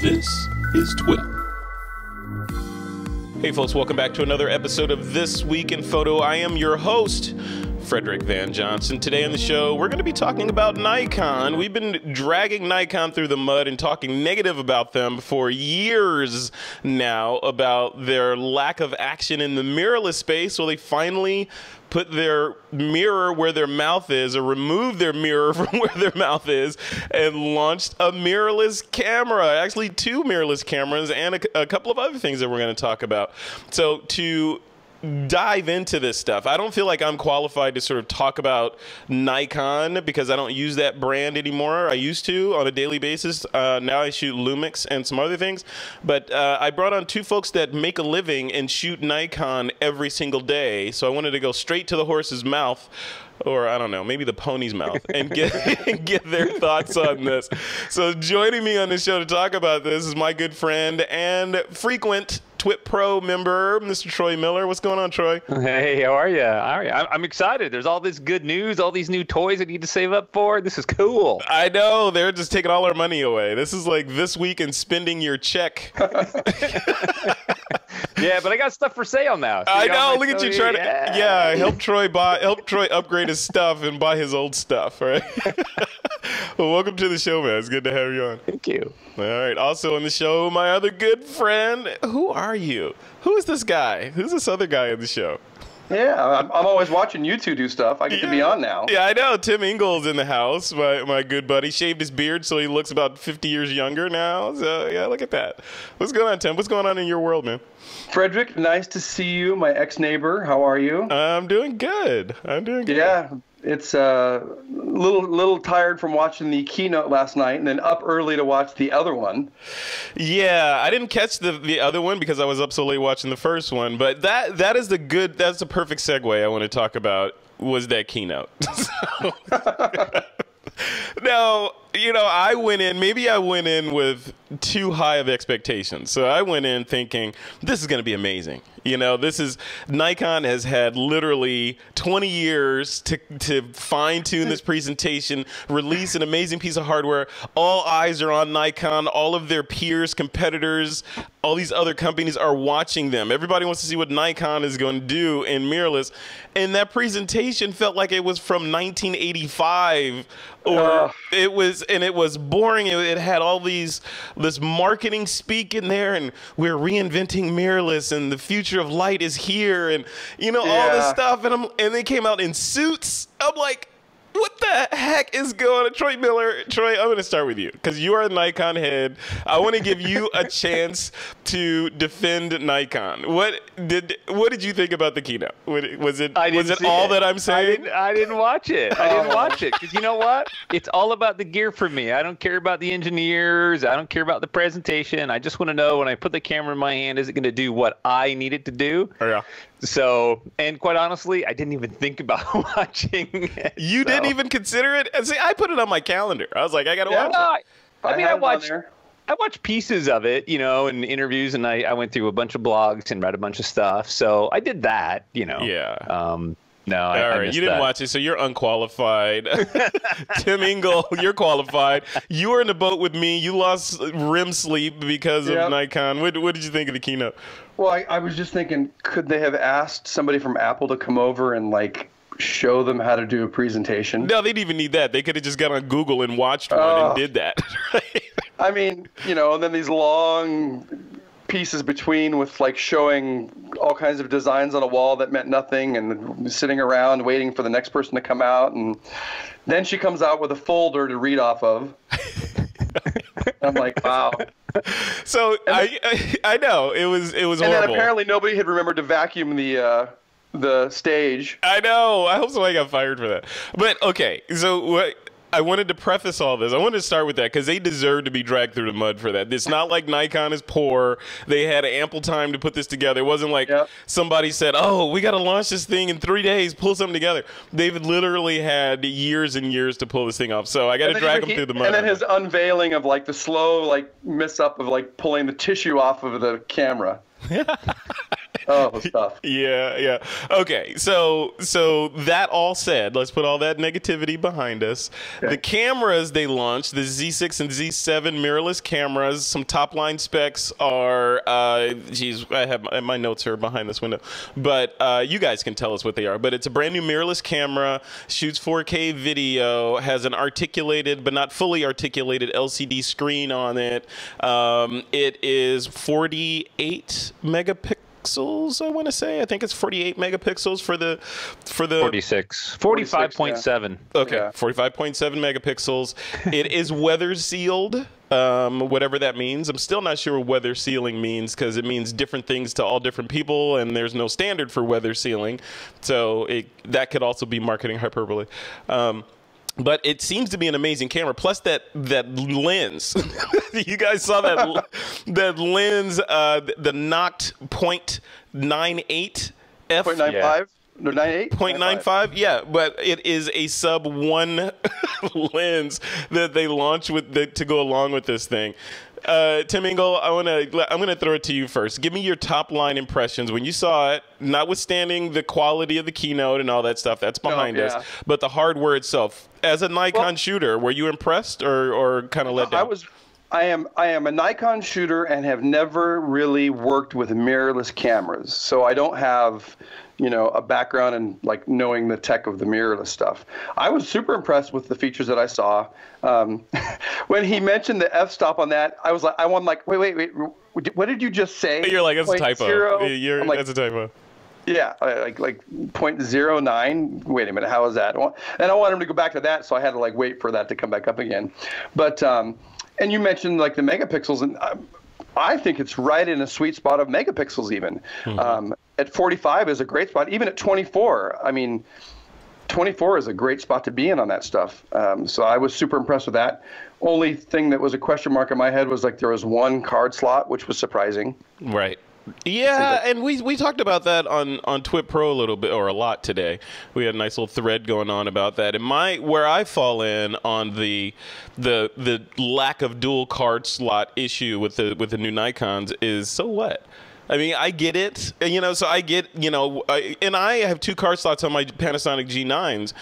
This is TWiP. Hey folks, welcome back to another episode of This Week in Photo. I am your host, Frederick Van Johnson. Today on the show, we're going to be talking about Nikon. We've been dragging Nikon through the mud and talking negative about them for years now about their lack of action in the mirrorless space. Well, they finally put their mirror where their mouth is, or remove their mirror from where their mouth is, and launched a mirrorless camera. Actually, two mirrorless cameras and a couple of other things that we're going to talk about. So to dive into this stuff, I don't feel like I'm qualified to sort of talk about Nikon because I don't use that brand anymore. I used to on a daily basis. Now I shoot Lumix and some other things. But I brought on two folks that make a living and shoot Nikon every single day. So I wanted to go straight to the horse's mouth, or I don't know, maybe the pony's mouth, and get their thoughts on this. So joining me on the show to talk about this is my good friend and frequent TWiP Pro member, Mr. Troy Miller. What's going on, Troy? Hey, how are you? I'm excited. There's all this good news, all these new toys I need to save up for. This is cool. I know. They're just taking all our money away. This is like this week in spending your check. Yeah, but I got stuff for sale now. So I know. Look at you trying to help Troy upgrade his stuff and buy his old stuff, right? Well, welcome to the show, man. It's good to have you on. Thank you. All right. Also on the show, my other good friend. Who are you? Who is this guy? Who's this other guy in the show? Yeah, I'm always watching you two do stuff. I get to be on now. Yeah, I know. Tim Ingle's in the house, my good buddy. Shaved his beard so he looks about 50 years younger now. So, yeah, look at that. What's going on, Tim? What's going on in your world, man? Frederick, nice to see you, my ex-neighbor. How are you? I'm doing good. Yeah, it's a little tired from watching the keynote last night and then up early to watch the other one. Yeah, I didn't catch the other one because I was up so late watching the first one. But that's the perfect segue I want to talk about was that keynote. Now, I went in with too high of expectations. So I went in thinking, this is going to be amazing. Nikon has had literally 20 years to fine-tune this presentation, release an amazing piece of hardware. All eyes are on Nikon. All of their peers, competitors, all these other companies are watching them. Everybody wants to see what Nikon is going to do in mirrorless. And that presentation felt like it was from 1985. It was boring. It had all this marketing speak in there, and we're reinventing mirrorless, and the future of light is here, and all this stuff. And they came out in suits. I'm like, what the heck is going on? Troy Miller, I'm going to start with you because you are a Nikon head. I want to give you a chance to defend Nikon. What did you think about the keynote? Was it all that I'm saying? I didn't watch it. I didn't watch it because you know what? It's all about the gear for me. I don't care about the engineers. I don't care about the presentation. I just want to know when I put the camera in my hand, is it going to do what I need it to do? Oh, yeah. So, and quite honestly, I didn't even think about watching it. You didn't even consider it? And see, I put it on my calendar. I was like, I got to watch it. I watched pieces of it, in interviews, and I went through a bunch of blogs and read a bunch of stuff. So I did that, Yeah. No, all right, you didn't watch it, so you're unqualified. Tim Ingle, you're qualified. You were in the boat with me. You lost REM sleep because of Nikon. What did you think of the keynote? Well, I was just thinking, could they have asked somebody from Apple to come over and show them how to do a presentation? No, they didn't even need that. They could have just got on Google and watched one and did that. Right? I mean, and then these long pieces between with showing all kinds of designs on a wall that meant nothing and sitting around waiting for the next person to come out, and then she comes out with a folder to read off of. I'm like, wow. So I know it was horrible. And then apparently nobody had remembered to vacuum the stage. I know. I hope somebody got fired for that. But okay, so I wanted to preface all this. I wanted to start with that because they deserve to be dragged through the mud for that. It's not like Nikon is poor. They had ample time to put this together. It wasn't like somebody said, oh, we got to launch this thing in 3 days, pull something together. They've literally had years and years to pull this thing off. So I got to drag them through the mud. And then his unveiling of the slow miss up of pulling the tissue off of the camera. Oh, stuff. Yeah, yeah. Okay, so that all said, let's put all that negativity behind us. Okay. The cameras they launched, the Z6 and Z7 mirrorless cameras, some top line specs are, geez, I have my notes are behind this window, but you guys can tell us what they are. But it's a brand new mirrorless camera, shoots 4K video, has an articulated but not fully articulated LCD screen on it. It is 48 megapixels, I want to say. I think it's 48 megapixels for the 46, 45.7. Yeah. Okay, yeah. 45.7 megapixels. It is weather sealed, whatever that means. I'm still not sure what weather sealing means, because it means different things to all different people, and there's no standard for weather sealing. So that could also be marketing hyperbole. But it seems to be an amazing camera. Plus that lens. You guys saw that lens, the knocked 0.98 f. 0.95? Yeah. No, 98? 0.95, yeah, but it is a sub 1 lens that they launched to go along with this thing. Tim Engel, I'm gonna throw it to you first. Give me your top line impressions when you saw it, notwithstanding the quality of the Keynote and all that stuff that's behind us, but the hardware itself. As a Nikon shooter, were you impressed or kind of let down? I am a Nikon shooter and have never really worked with mirrorless cameras, so I don't have, a background in like knowing the tech of the mirrorless stuff. I was super impressed with the features that I saw. When he mentioned the f-stop on that, I was like, wait, what did you just say? You're like, that's a typo. That's a typo. Yeah, like 0.09. Wait a minute, how is that? And I want him to go back to that, so I had to wait for that to come back up again. But and you mentioned the megapixels, and I think it's right in a sweet spot of megapixels even. Mm-hmm. At 45 is a great spot. Even at 24, I mean, 24 is a great spot to be in on that stuff. So I was super impressed with that. Only thing that was a question mark in my head was there was one card slot, which was surprising. Right. Yeah, and we talked about that on TWiP PRO a little bit, or a lot today. We had a nice little thread going on about that. And where I fall in on the lack of dual card slot issue with the new Nikons is, so what? I mean, I get it, so I get, and I have 2 card slots on my Panasonic G9s,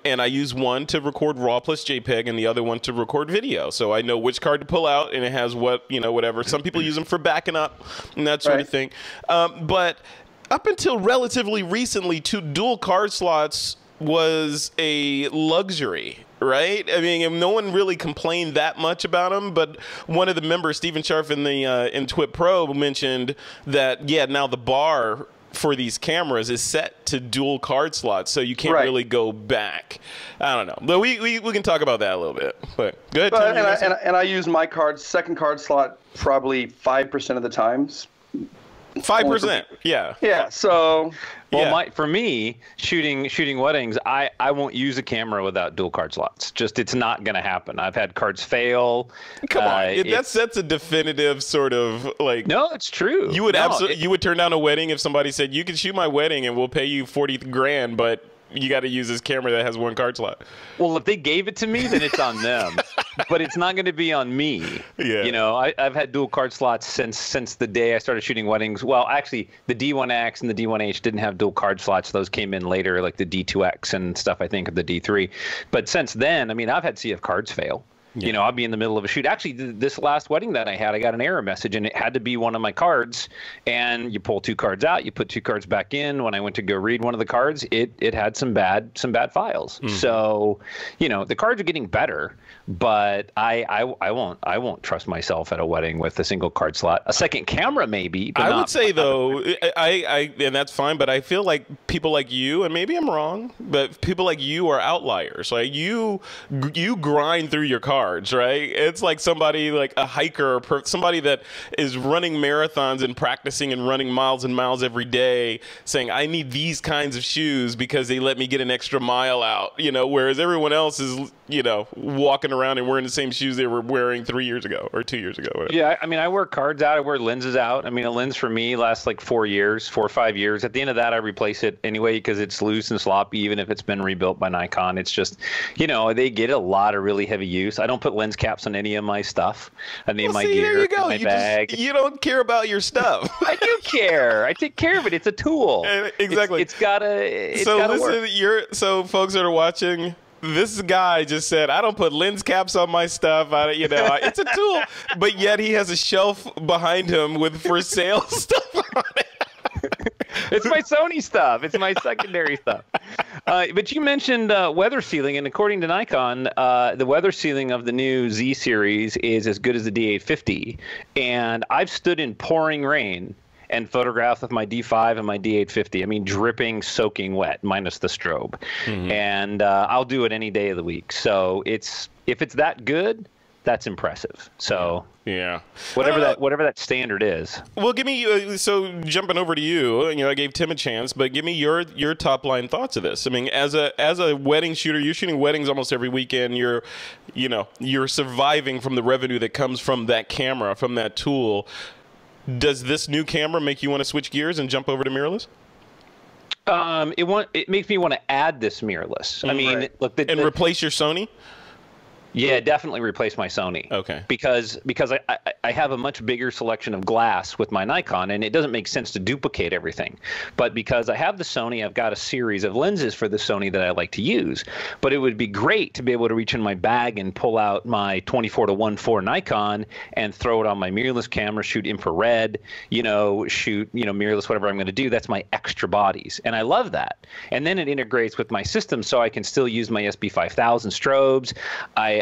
and I use one to record RAW plus JPEG and the other one to record video. So I know which card to pull out, and it has whatever. Some people use them for backing up and that sort of thing. But up until relatively recently, 2 dual card slots was a luxury, right? I mean, no one really complained that much about them, but one of the members, Stephen Sharf in TWiP PRO, mentioned that now the bar for these cameras is set to dual card slots, so you can't really go back. I don't know, but we can talk about that a little bit. But go ahead. And I use my second card slot probably 5% of the times. 5%, yeah. Yeah, so... Well, for me, shooting weddings, I won't use a camera without dual card slots. It's not going to happen. I've had cards fail. Come on, that's a definitive sort of No, it's true. You would you would turn down a wedding if somebody said, you can shoot my wedding and we'll pay you 40 grand, but you got to use this camera that has 1 card slot. Well, if they gave it to me, then it's on them. But it's not going to be on me. Yeah. I've had dual card slots since the day I started shooting weddings. Well, actually, the D1X and the D1H didn't have dual card slots. Those came in later, like the D2X and stuff, I think, of the D3. But since then, I mean, I've had CF cards fail. Yeah. I'll be in the middle of a shoot. Actually, this last wedding that I had, I got an error message, and it had to be one of my cards. And you pull 2 cards out, you put 2 cards back in. When I went to go read one of the cards, it had some bad files. Mm-hmm. So, the cards are getting better, but I won't trust myself at a wedding with a single card slot. A second camera maybe. But I would say though, I and that's fine, but I feel like people like you, and maybe I'm wrong, but people like you are outliers. Like you grind through your cards. Right? It's like somebody like a hiker, or somebody that is running marathons and practicing and running miles and miles every day, saying, I need these kinds of shoes because they let me get an extra mile out, whereas everyone else is, walking around and wearing the same shoes they were wearing 3 years ago or 2 years ago. Whatever. Yeah, I mean, I wear cards out, I wear lenses out. I mean, a lens for me lasts like 4 or 5 years. At the end of that, I replace it anyway because it's loose and sloppy, even if it's been rebuilt by Nikon. It's just, they get a lot of really heavy use. I don't put lens caps on any of my stuff, any of my see, gear, there you go. my bag. You don't care about your stuff. I do care. I take care of it. It's a tool. Exactly. It's gotta work. So folks that are watching, this guy just said, I don't put lens caps on my stuff. It's a tool, but yet he has a shelf behind him with for sale stuff on it. It's my Sony stuff. It's my secondary stuff. But you mentioned weather sealing, and according to Nikon, the weather sealing of the new Z series is as good as the D850. And I've stood in pouring rain and photographed with my D5 and my D850. I mean, dripping, soaking wet, minus the strobe. Mm-hmm. And I'll do it any day of the week. So if it's that good, that's impressive. So yeah, whatever that standard is. Well, give me so jumping over to you. I gave Tim a chance, but give me your top line thoughts of this. I mean, as a wedding shooter, you're shooting weddings almost every weekend. You're surviving from the revenue that comes from that camera, from that tool. Does this new camera make you want to switch gears and jump over to mirrorless? It makes me want to add this mirrorless. I mean, right. Look, replace your Sony. Yeah, definitely replace my Sony. Okay. Because I have a much bigger selection of glass with my Nikon, and it doesn't make sense to duplicate everything. But because I have the Sony, I've got a series of lenses for the Sony that I like to use. But it would be great to be able to reach in my bag and pull out my 24-1.4 Nikon and throw it on my mirrorless camera, shoot infrared, shoot, mirrorless, whatever I'm going to do. That's my extra bodies. And I love that. And then it integrates with my system so I can still use my SB5000 strobes.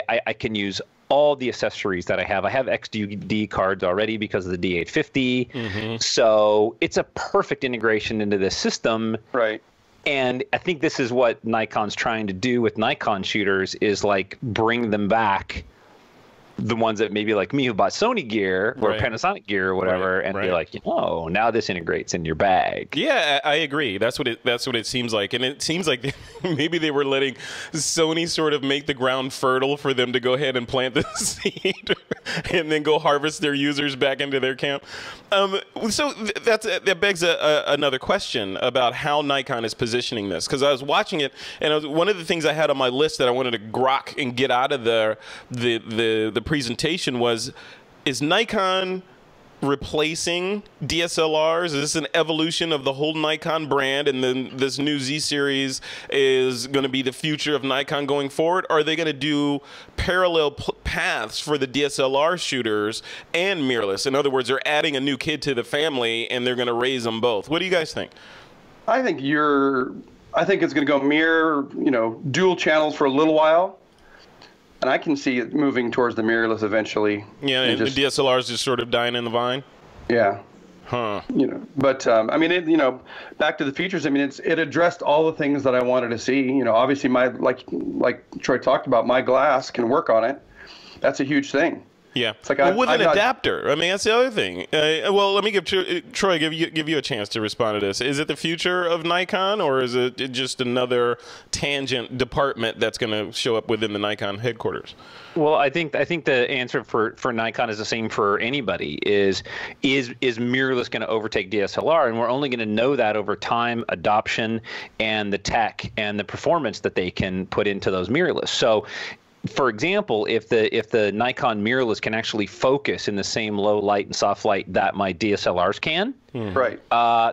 I can use all the accessories that I have. I have XDD cards already because of the D850. Mm-hmm. So it's a perfect integration into the system. Right. And I think this is what Nikon's trying to do with Nikon shooters is like bring them back, the ones that maybe like me who bought Sony gear or right. Panasonic gear or whatever, and be like, now this integrates in your bag. Yeah, I agree. That's what it seems like, and it seems like maybe they were letting Sony sort of make the ground fertile for them to go ahead and plant the seed, and then go harvest their users back into their camp. So that begs another question about how Nikon is positioning this, because I was watching it, and one of the things I had on my list that I wanted to grok and get out of the presentation was, is Nikon replacing DSLRs? Is this an evolution of the whole Nikon brand, and then this new Z series is going to be the future of Nikon going forward? Or are they going to do parallel paths for the DSLR shooters and mirrorless? In other words, they're adding a new kid to the family and they're going to raise them both. What do you guys think? I think it's going to go mirror, dual channels for a little while. And I can see it moving towards the mirrorless eventually. Yeah, and the DSLRs just sort of dying in the vine? Yeah. Huh. But back to the features. I mean, it addressed all the things that I wanted to see. Obviously my like Troy talked about, my glass can work on it. That's a huge thing. Yeah. It's like with an adapter. I mean, that's the other thing. Well, let me give Troy give you a chance to respond to this. Is it the future of Nikon, or is it just another tangent department that's going to show up within the Nikon headquarters? Well, I think the answer for Nikon is the same for anybody. Is mirrorless going to overtake DSLR? And we're only going to know that over time, adoption, and the tech and the performance that they can put into those mirrorless. So, for example, if the Nikon mirrorless can actually focus in the same low light and soft light that my DSLRs can, right?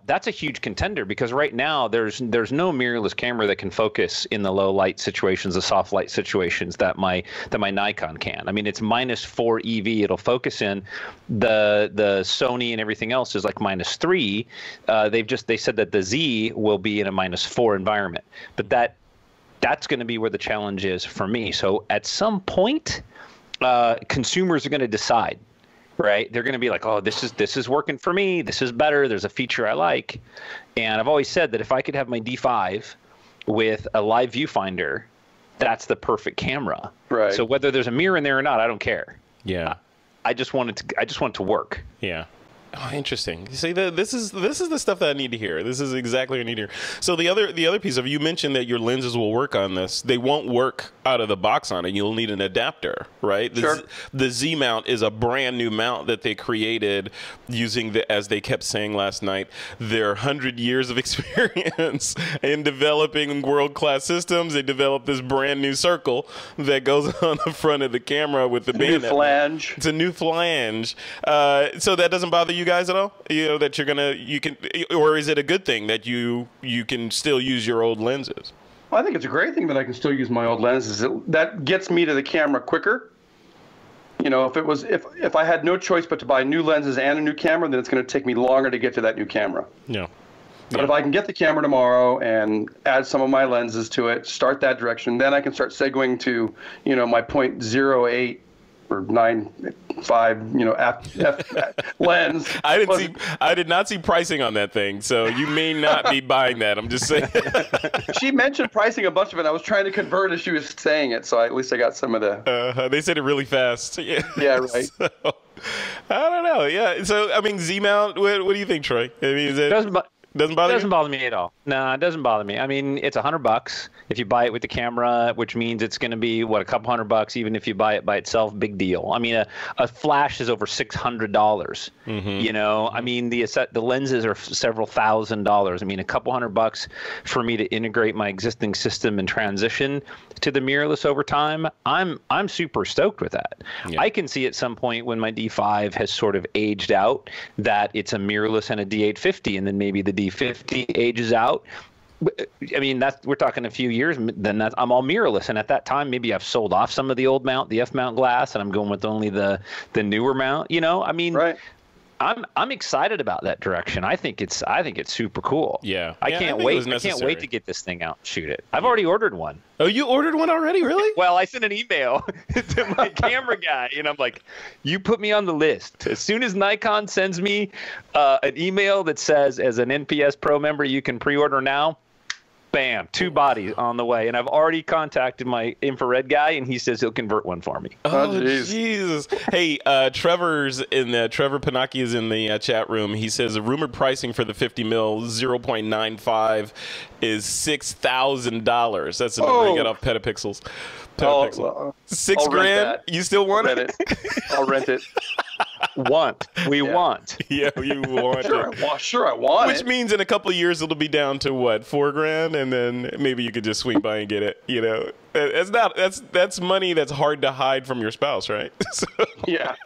That's a huge contender, because right now there's no mirrorless camera that can focus in the low light situations, the soft light situations that my Nikon can. I mean, it's -4 EV it'll focus in. The Sony and everything else is like -3. They said that the Z will be in a -4 environment, but that's going to be where the challenge is for me. So at some point, consumers are going to decide, right? They're going to be like, oh, this is working for me. This is better. There's a feature I like. And I've always said that if I could have my D5 with a live viewfinder, that's the perfect camera. Right. So whether there's a mirror in there or not, I don't care. Yeah. I just want it to work. Yeah. Oh, interesting. You see, this is the stuff that I need to hear. This is exactly what I need to hear. So the other piece of, you mentioned that your lenses will work on this. They won't work out of the box on it. You'll need an adapter, right? Sure. The Z mount is a brand new mount that they created using as they kept saying last night, their 100 years of experience in developing world-class systems. They developed this brand new circle that goes on the front of the camera with the bayonet. New flange. It's a new flange. So that doesn't bother you guys at all? You know, that you can, or is it a good thing that you can still use your old lenses? Well, I think it's a great thing that I can still use my old lenses. That gets me to the camera quicker. You know, if I had no choice but to buy new lenses and a new camera, then it's going to take me longer to get to that new camera. Yeah. But if I can get the camera tomorrow and add some of my lenses to it, start that direction, then I can start segueing to, you know, my 0.08 or 9.5, you know, f lens. I did not see pricing on that thing, so you may not be buying that. I'm just saying. She mentioned pricing a bunch of it. I was trying to convert as she was saying it, so at least I got some of the. They said it really fast. Yeah. Yeah, right. So, I don't know. Yeah. So I mean, Z mount. What do you think, Troy? I mean, doesn't bother you? It doesn't bother me at all. No, it doesn't bother me. I mean, it's $100 if you buy it with the camera, which means it's going to be a couple $100 even if you buy it by itself. Big deal. I mean, a flash is over $600. Mm-hmm. You know, I mean, the lenses are several $1,000s. I mean, a couple $100 for me to integrate my existing system and transition to the mirrorless over time. I'm super stoked with that. Yeah. I can see at some point when my D5 has sort of aged out that it's a mirrorless and a D850, and then maybe the D50 ages out. I mean, we're talking a few years, then I'm all mirrorless. And at that time, maybe I've sold off some of the old mount, the F-mount glass, and I'm going with only the newer mount. You know, I mean, right. I'm excited about that direction. I think it's super cool. Yeah. I can't wait. I can't wait to get this thing out and shoot it. I've already ordered one. Oh, you ordered one already? Really? Well, I sent an email to my camera guy, and I'm like, you put me on the list. As soon as Nikon sends me an email that says, as an NPS Pro member, you can pre-order now, bam, 2 bodies on the way. And I've already contacted my infrared guy, and he says he'll convert one for me. Oh, Jesus. Hey, Trevor Panaki is in the chat room. He says the rumored pricing for the 50 mil 0.95 is $6,000. That's the number you got off Petapixels. Well, $6,000? You still want it? I'll rent it. Want. We want. Yeah, you want it. Sure, I want it. Which means in a couple of years it'll be down to what, $4,000, and then maybe you could just swing by and get it. You know, that's money that's hard to hide from your spouse, right? So. Yeah.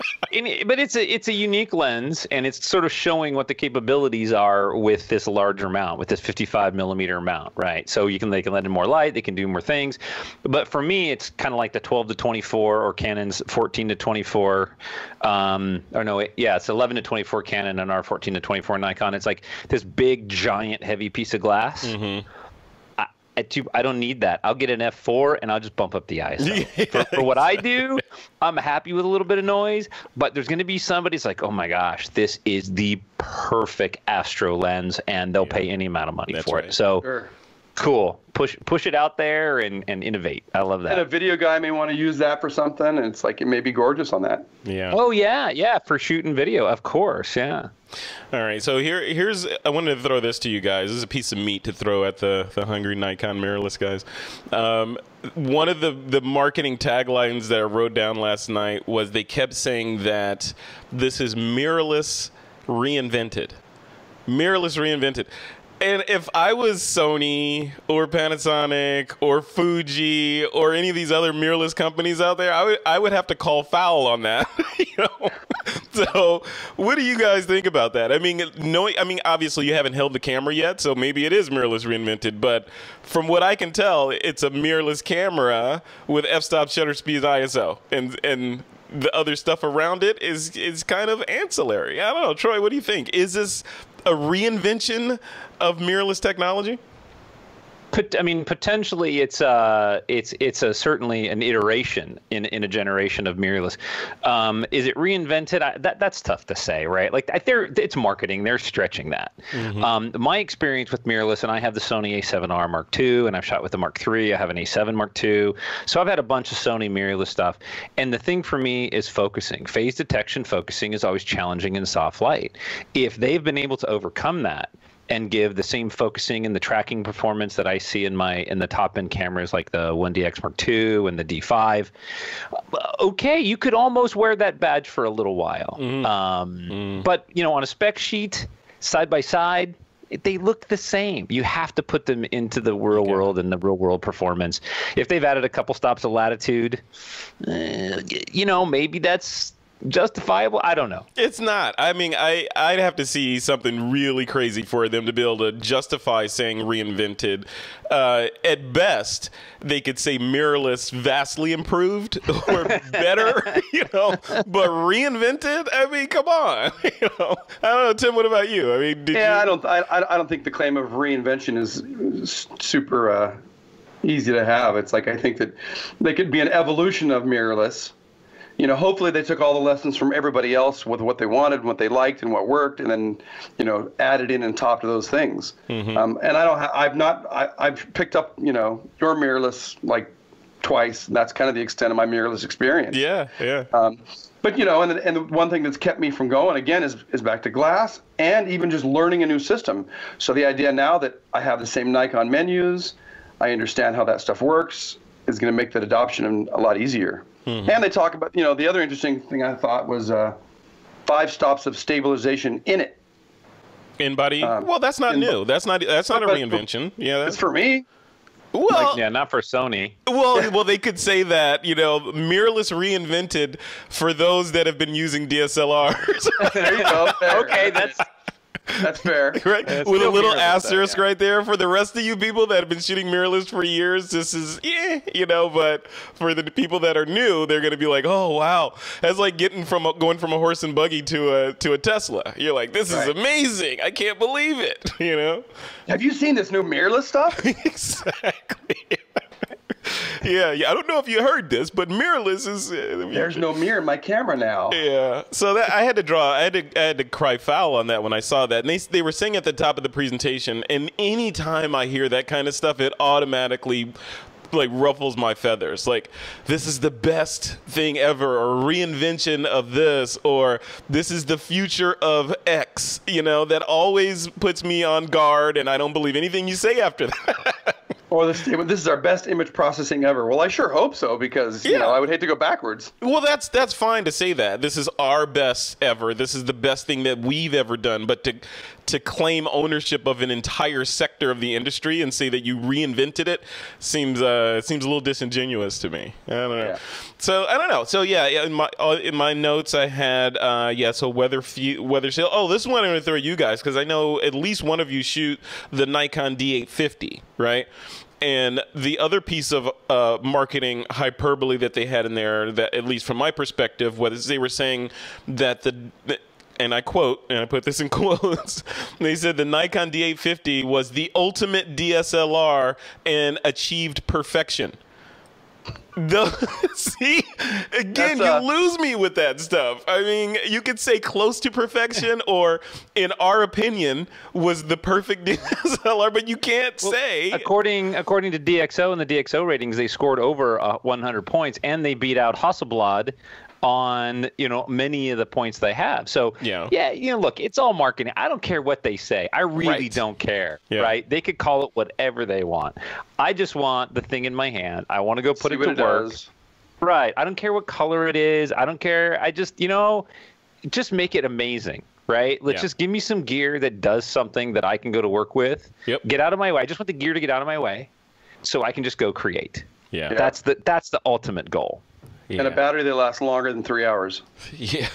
But it's a unique lens, and it's sort of showing what the capabilities are with this larger mount, with this 55 millimeter mount, right? So they can let in more light, they can do more things. But for me, it's kind of like the 12 to 24 or Canon's 14 to 24. It's 11 to 24 Canon and our 14 to 24 Nikon. It's like this big, giant, heavy piece of glass. Mm-hmm. I don't need that. I'll get an f4 and I'll just bump up the ISO. For what I do, I'm happy with a little bit of noise, but there's going to be somebody who's like, oh my gosh, this is the perfect Astro lens, and they'll pay any amount of money for it. So sure. Cool. Push it out there and innovate. I love that. And a video guy may want to use that for something, and it's like, it may be gorgeous on that. Yeah. Oh, yeah, for shooting video, of course, yeah. All right, so here's I wanted to throw this to you guys. This is a piece of meat to throw at the hungry Nikon mirrorless guys. One of the marketing taglines that I wrote down last night was they kept saying that this is mirrorless reinvented. Mirrorless reinvented. And if I was Sony or Panasonic or Fuji or any of these other mirrorless companies out there, I would have to call foul on that. You know? So what do you guys think about that? I mean, obviously you haven't held the camera yet, so maybe it is mirrorless reinvented. But from what I can tell, it's a mirrorless camera with f-stop, shutter speed, ISO, and the other stuff around it is kind of ancillary. I don't know, Troy. What do you think? Is this a reinvention of mirrorless technology? I mean, potentially it's certainly an iteration in a generation of mirrorless. Is it reinvented? That's tough to say, right? Like it's marketing. They're stretching that. My experience with mirrorless, and I have the Sony A7R Mark II, and I've shot with the Mark III. I have an A7 Mark II. So I've had a bunch of Sony mirrorless stuff. And the thing for me is focusing. Phase detection focusing is always challenging in soft light. If they've been able to overcome that and give the same focusing and the tracking performance that I see in the top end cameras like the 1DX Mark II and the D5, okay, you could almost wear that badge for a little while. But on a spec sheet, side by side, they look the same. You have to put them into the real world and the real world performance. If they've added a couple stops of latitude, maybe that's justifiable. I don't know. It's not. I mean, I'd have to see something really crazy for them to be able to justify saying reinvented. At best, they could say mirrorless vastly improved or better, but reinvented? I mean, come on. I don't know, Tim, what about you? I mean, I don't think the claim of reinvention is super easy to have. It's like, I think that they could be an evolution of mirrorless. Hopefully they took all the lessons from everybody else with what they wanted, what they liked, and what worked, and then, added in and topped those things. And I've picked up, your mirrorless like twice. And that's kind of the extent of my mirrorless experience. Yeah. But and the one thing that's kept me from going again is back to glass and even just learning a new system. So the idea now that I have the same Nikon menus, I understand how that stuff works, is going to make that adoption a lot easier. And they talk about, the other interesting thing I thought was 5 stops of stabilization in it. In body? Well, that's not new. That's not a reinvention. It's for me. Well, not for Sony. Well, they could say that, mirrorless reinvented for those that have been using DSLRs. There you go. Okay, that's fair. Right? With a little asterisk right there. For the rest of you people that have been shooting mirrorless for years, this is, but for the people that are new, they're going to be like, oh, wow. That's like going from a horse and buggy to a Tesla. You're like, this is amazing. I can't believe it, Have you seen this new mirrorless stuff? Exactly. Yeah. I don't know if you heard this, but mirrorless is. There's no mirror in my camera now. Yeah. So that I had to cry foul on that when I saw that. And they were saying at the top of the presentation, and anytime I hear that kind of stuff, it automatically ruffles my feathers. Like, this is the best thing ever, or reinvention of this, or this is the future of X. That always puts me on guard, and I don't believe anything you say after that. Or the statement, this is our best image processing ever. Well, I sure hope so, because I would hate to go backwards. Well, that's fine to say that. This is our best ever. This is the best thing that we've ever done. But to claim ownership of an entire sector of the industry and say that you reinvented it seems a little disingenuous to me. I don't know. Yeah. So I don't know. So in my notes I had so weather sale. Oh, this is one I'm going to throw at you guys, because I know at least one of you shoot the Nikon D850, right? And the other piece of marketing hyperbole that they had in there, that at least from my perspective, was they were saying that and I quote, and I put this in quotes, they said the Nikon D850 was the ultimate DSLR and achieved perfection. See, again, you lose me with that stuff. I mean, you could say close to perfection, or in our opinion was the perfect DSLR, but you can't say. According to DxO and the DxO ratings, they scored over 100 points, and they beat out Hasselblad on many of the points they have. So look, it's all marketing. I don't care what they say. I really don't care. Right? They could call it whatever they want. I just want the thing in my hand. I want to go put it to work. Right. I don't care what color it is. I don't care. I just just make it amazing. Right? Let's just give me some gear that does something that I can go to work with. Yep. Get out of my way. I just want the gear to get out of my way so I can just go create. Yeah. That's the ultimate goal. and a battery that lasts longer than 3 hours. Yeah.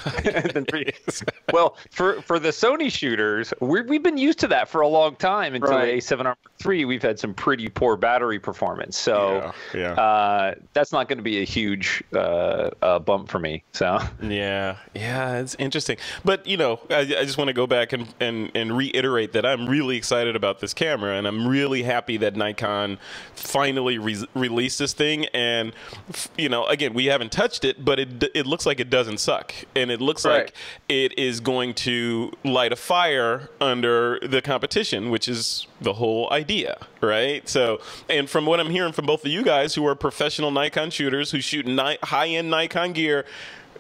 Well, for the Sony shooters, we've been used to that for a long time. Until the A7R Mark III, we've had some pretty poor battery performance. So that's not going to be a huge bump for me. So yeah, it's interesting. But you know, I just want to go back and reiterate that I'm really excited about this camera, and I'm really happy that Nikon finally released this thing. And you know, again, we haven't touched it, but it looks like it doesn't suck, and it looks like it is going to light a fire under the competition, which is the whole idea, right? So, and from what I'm hearing from both of you guys who are professional Nikon shooters who shoot high-end Nikon gear,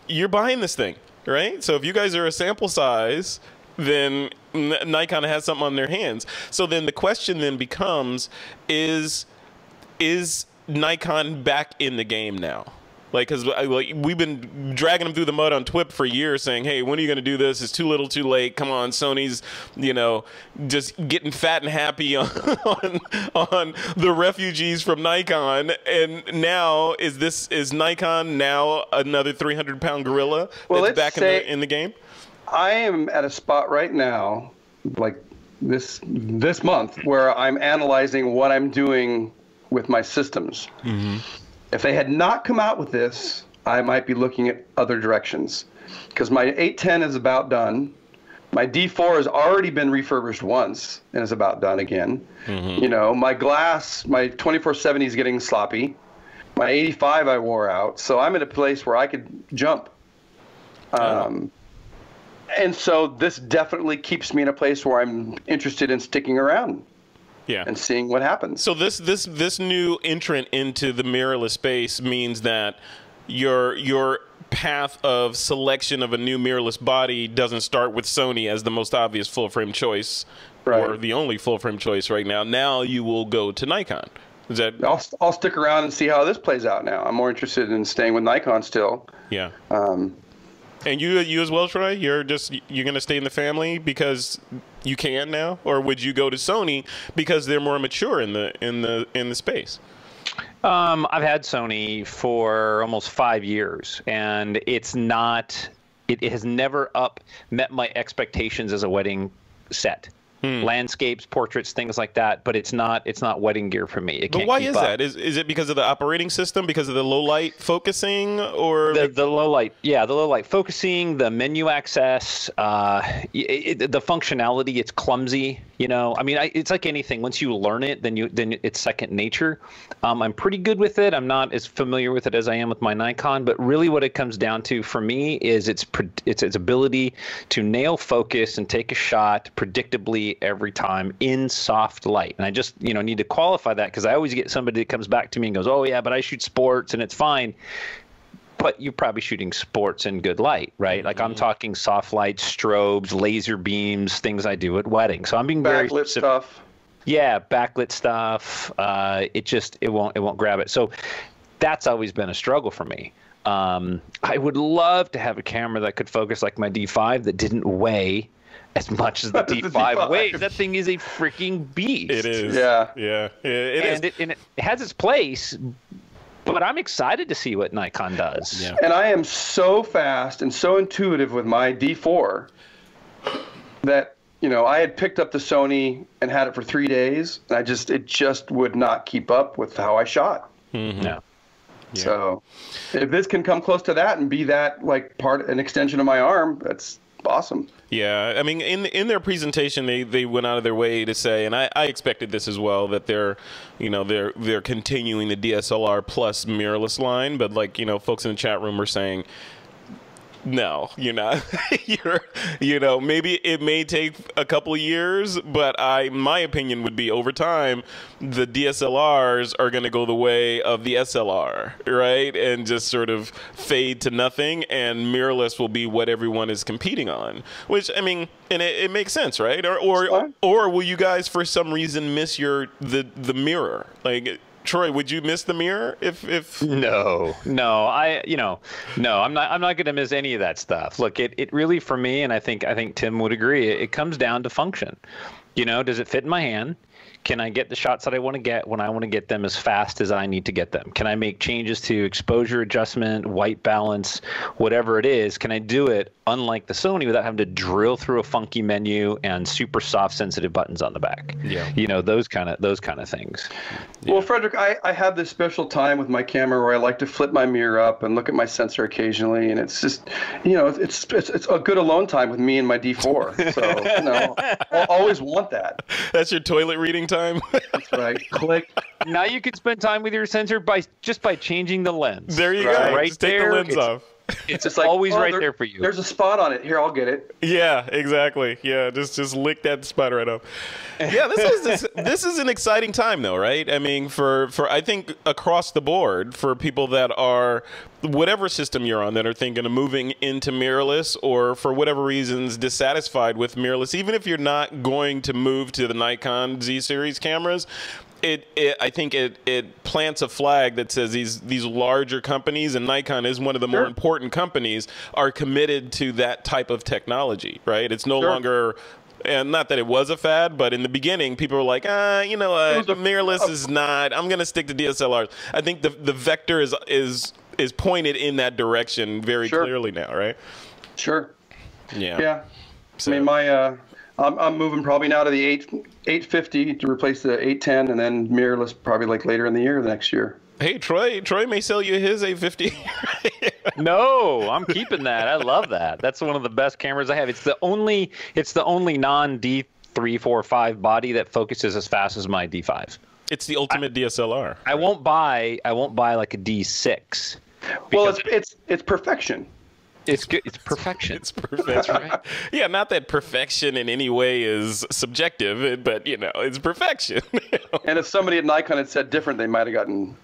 you're buying this thing, right? So if you guys are a sample size, then Nikon has something on their hands. So then the question then becomes, is Nikon back in the game now? Like, because we've been dragging them through the mud on TWiP for years, saying, "Hey, when are you going to do this? It's too little, too late. Come on, Sony's, you know, just getting fat and happy on the refugees from Nikon." And now is Nikon now another 300-pound gorilla that's back in the game? I am at a spot right now, like this month, where I'm analyzing what I'm doing with my systems. Mm-hmm. If they had not come out with this, I might be looking at other directions, because my 810 is about done. My D4 has already been refurbished once and is about done again. Mm-hmm. You know, my glass, my 24-70 is getting sloppy. My 85 I wore out, so I'm at a place where I could jump. And so this definitely keeps me in a place where I'm interested in sticking around. Yeah, and seeing what happens. So this new entrant into the mirrorless space means that your path of selection of a new mirrorless body doesn't start with Sony as the most obvious full frame choice, or the only full frame choice right now. Now you will go to Nikon. Is that? I'll stick around and see how this plays out. Now I'm more interested in staying with Nikon still. Yeah. And you as well, Troy? You're going to stay in the family because you can now, or would you go to Sony because they're more mature in the space? I've had Sony for almost 5 years, and it's not. It has never met my expectations as a wedding set. Landscapes, portraits, things like that, but it's not wedding gear for me. But why is that? Is it because of the operating system, because of the low light focusing, or the low light? Yeah, the low light focusing, the menu access, the functionality. It's clumsy. You know, I mean, it's like anything. Once you learn it, then it's second nature. I'm pretty good with it. I'm not as familiar with it as I am with my Nikon, but really, what it comes down to for me is its ability to nail focus and take a shot predictably every time in soft light. And I just need to qualify that, because I always get somebody that comes back to me and goes, "Oh yeah, but I shoot sports and it's fine." But you're probably shooting sports in good light, right? Like I'm talking soft light, strobes, laser beams, things I do at weddings. So I'm being very backlit stuff. Yeah, backlit stuff. It won't grab it. So that's always been a struggle for me. I would love to have a camera that could focus like my D5 that didn't weigh as much as the D5 weighs. That thing is a freaking beast. It is. Yeah. It has its place, but I'm excited to see what Nikon does. Yeah. And I am so fast and so intuitive with my D4 that, I had picked up the Sony and had it for 3 days, and it just would not keep up with how I shot. Mm-hmm. No. Yeah. So if this can come close to that and be that, like, an extension of my arm, that's awesome. Yeah, I mean, in their presentation, they went out of their way to say, and I expected this as well, that they're continuing the DSLR plus mirrorless line, but folks in the chat room were saying, no, you're not. Maybe it may take a couple of years, but my opinion would be over time, the DSLRs are going to go the way of the SLR, right? And just sort of fade to nothing, and mirrorless will be what everyone is competing on. Which, I mean, and it makes sense, right? Or will you guys, for some reason, miss the mirror? Like, Troy, would you miss the mirror if No, I'm not going to miss any of that stuff. Look, it really, for me, and I think Tim would agree, it comes down to function. Does it fit in my hand? Can I get the shots that I want to get when I want to get them as fast as I need to get them? Can I make changes to exposure adjustment, white balance, whatever it is? Can I do it unlike the Sony without having to drill through a funky menu and super soft sensitive buttons on the back? Yeah. You know, those kind of things. Well, Frederick, I have this special time with my camera where I like to flip my mirror up and look at my sensor occasionally, and it's just, you know, it's a good alone time with me and my D4. So, you know, I'll always want that. That's your toilet reading time. That's right. Click. Now you can spend time with your sensor by changing the lens. There you go. Right Just take the lens off. It's It's like, always oh, right there for you. There's a spot on it. Here, I'll get it. Yeah, exactly. Yeah, just lick that spot right up. Yeah, this is an exciting time though, right? I mean, for I think across the board for people that are whatever system you're on that are thinking of moving into mirrorless or for whatever reasons dissatisfied with mirrorless, even if you're not going to move to the Nikon Z series cameras. I think it plants a flag that says these larger companies, and Nikon is one of the more important companies, are committed to that type of technology, right? It's no longer, and not that it was a fad, but in the beginning, people were like, you know, mirrorless is not, I'm going to stick to DSLRs. I think the vector is pointed in that direction very clearly now, right? Sure. Yeah. Yeah. So. I mean, I'm moving probably now to the 850 to replace the 810, and then mirrorless probably like later in the year, the next year. Hey, Troy may sell you his 850. No, I'm keeping that. I love that. That's one of the best cameras I have. It's the only non D345 body that focuses as fast as my D5. It's the ultimate DSLR. I won't buy like a D6. Well, it's perfection. It's good. It's perfection. It's perfect. That's right. Yeah, not that perfection in any way is subjective, but you know, it's perfection. And if somebody at Nikon had said different, they might have gotten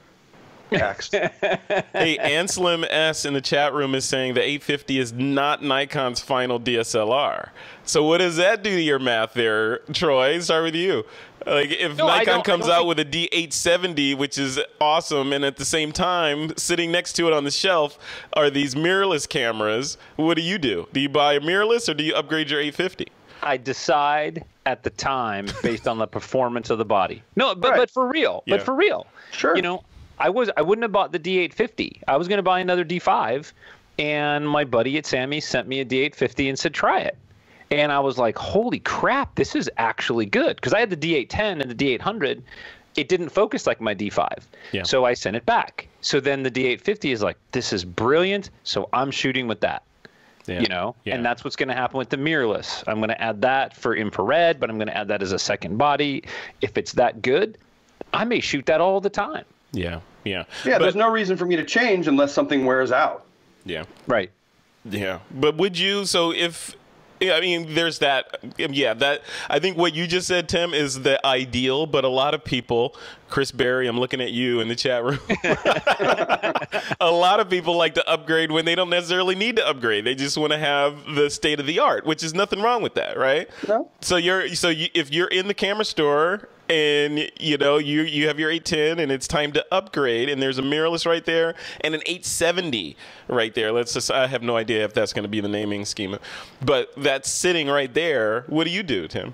axed. Hey, Anselm S in the chat room is saying the 850 is not Nikon's final DSLR. So what does that do to your math there, Troy? Start with you. Like if Nikon comes out with a D870, which is awesome, and at the same time, sitting next to it on the shelf are these mirrorless cameras, what do? Do you buy a mirrorless or do you upgrade your 850? I decide at the time based on the performance of the body. No, but for real. Yeah. But for real. Sure. You know, I wouldn't have bought the D850. I was going to buy another D5, and my buddy at Sammy sent me a D850 and said, try it. And I was like, holy crap, this is actually good. Because I had the D810 and the D800. It didn't focus like my D5. Yeah. So I sent it back. So then the D850 is like, this is brilliant. So I'm shooting with that. Yeah. You know, Yeah. and that's what's going to happen with the mirrorless. I'm going to add that for infrared, but I'm going to add that as a second body. If it's that good, I may shoot that all the time. Yeah. Yeah, there's no reason for me to change unless something wears out. Yeah. Right. Yeah. But would you, so if, yeah, I mean, there's that. Yeah, that I think what you just said, Tim, is the ideal. But a lot of people, Chris Berry, I'm looking at you in the chat room. A lot of people like to upgrade when they don't necessarily need to upgrade. They just want to have the state of the art, which is nothing wrong with that, right? No. So if you're in the camera store and you know you have your 810 and it's time to upgrade and there's a mirrorless right there and an 870 right there. I have no idea if that's going to be the naming schema, but that's sitting right there. What do you do, Tim?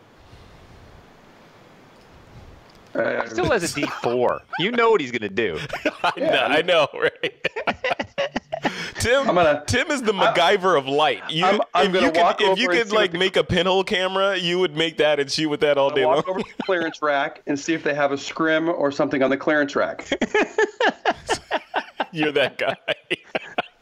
Still has a D4. You know what he's going to do. I know, right? Tim is the MacGyver of light. If you could like make a pinhole camera, you would make that and shoot with that all day long. Walk over to the clearance rack and see if they have a scrim or something on the clearance rack. You're that guy.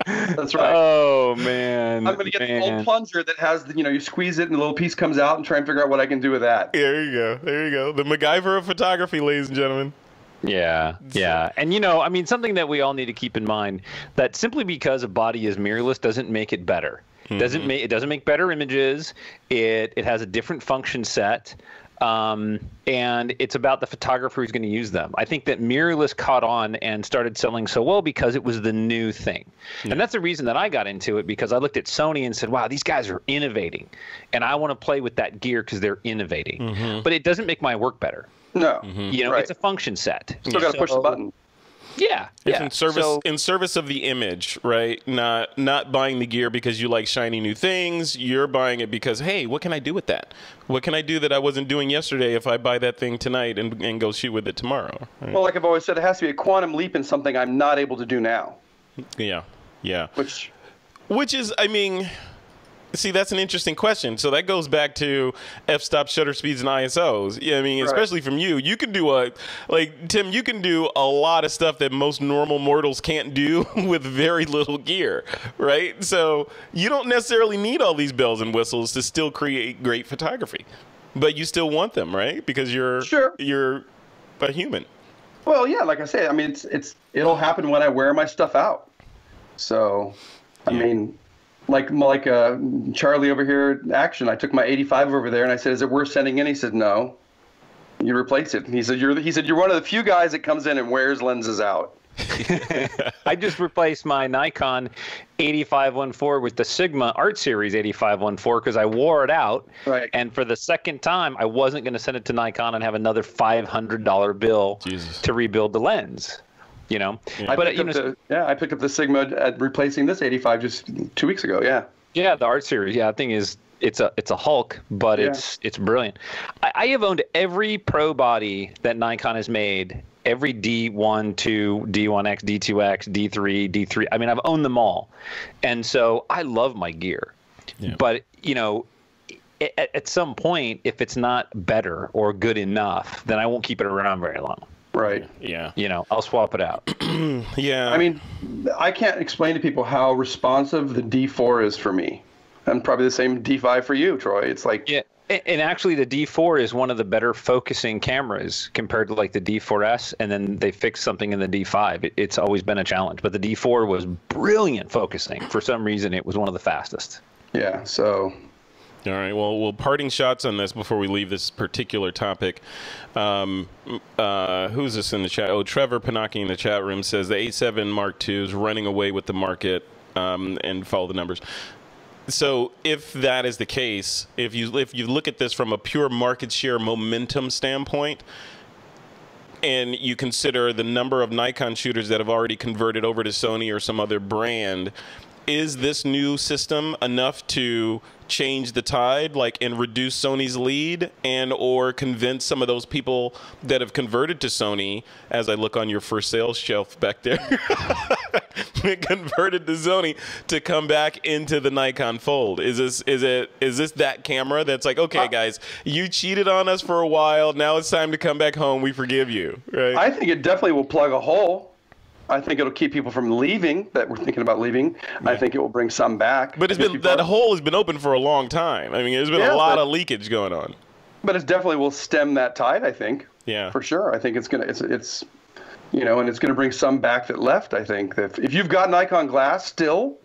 That's right. Oh man! I'm going to get the old plunger that has, you squeeze it and a little piece comes out and try and figure out what I can do with that. There you go. There you go. The MacGyver of photography, ladies and gentlemen. Yeah, yeah. And I mean, something that we all need to keep in mind, that simply because a body is mirrorless doesn't make it better. It doesn't make better images. It has a different function set. And it's about the photographer who's going to use them. I think that mirrorless caught on and started selling so well because it was the new thing. Yeah. And that's the reason that I got into it, because I looked at Sony and said, wow, these guys are innovating. And I want to play with that gear because they're innovating. But it doesn't make my work better. No. It's a function set. Still got to push the button. Yeah. If Yeah. in service of the image, right? Not buying the gear because you like shiny new things. You're buying it because, hey, what can I do with that? What can I do that I wasn't doing yesterday if I buy that thing tonight and go shoot with it tomorrow? Right? Well, like I've always said, it has to be a quantum leap in something I'm not able to do now. Yeah. Yeah. Which is, I mean, see, that's an interesting question. So that goes back to f-stop, shutter speeds, and ISOs. Yeah, I mean, especially from you. You can do Tim, you can do a lot of stuff that most normal mortals can't do with very little gear, right? So you don't necessarily need all these bells and whistles to still create great photography. But you still want them, right? Because you're a human. Well, yeah, like I say, I mean, it'll happen when I wear my stuff out. So, I mean, like Charlie over here at Action, I took my 85 over there and I said, "Is it worth sending in?" He said, "No, you replace it." And he said, "You're one of the few guys that comes in and wears lenses out." I just replaced my Nikon 8514 with the Sigma Art Series 8514 because I wore it out. Right. And for the second time, I wasn't going to send it to Nikon and have another $500 bill to rebuild the lens. You know, I picked up the Sigma at replacing this 85 just 2 weeks ago. Yeah, the Art Series. Yeah, I think it's a Hulk, but it's brilliant. I have owned every pro body that Nikon has made, every D1, 2, D1X, D2X, D3, D3. I mean, I've owned them all, and so I love my gear. Yeah. But you know, at some point, if it's not better or good enough, then I won't keep it around very long. Right. Yeah. You know, I'll swap it out. Yeah. I mean, I can't explain to people how responsive the D4 is for me. And probably the same D5 for you, Troy. It's like... Yeah. And actually, the D4 is one of the better focusing cameras compared to like the D4S. And then they fixed something in the D5. It's always been a challenge. But the D4 was brilliant focusing. For some reason, it was one of the fastest. Yeah. So... All right. Well, parting shots on this before we leave this particular topic. Who's this in the chat? Oh, Trevor Panaki in the chat room says the A7 Mark II is running away with the market, and follow the numbers. So if that is the case, if you look at this from a pure market share momentum standpoint, and you consider the number of Nikon shooters that have already converted over to Sony or some other brand, is this new system enough to change the tide, like, and reduce Sony's lead, and or convince some of those people that have converted to Sony, as I look on your for sale shelf back there, converted to Sony, to come back into the Nikon fold? Is this that camera that's like, okay, guys, you cheated on us for a while, now it's time to come back home, we forgive you, right? I think it definitely will plug a hole. I think it'll keep people from leaving that were thinking about leaving. Yeah. I think it will bring some back. But that hole has been open for a long time. I mean, there's been a lot of leakage going on. But it definitely will stem that tide, I think. Yeah. For sure. I think it's you know, and it's gonna bring some back that left. I think that if you've got Nikon glass still,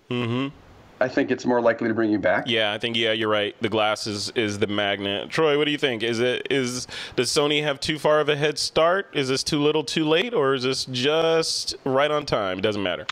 I think it's more likely to bring you back. Yeah, I think you're right. The glass is the magnet. Troy, what do you think? Does Sony have too far of a head start? Is this too little, too late, or is this just right on time? It doesn't matter.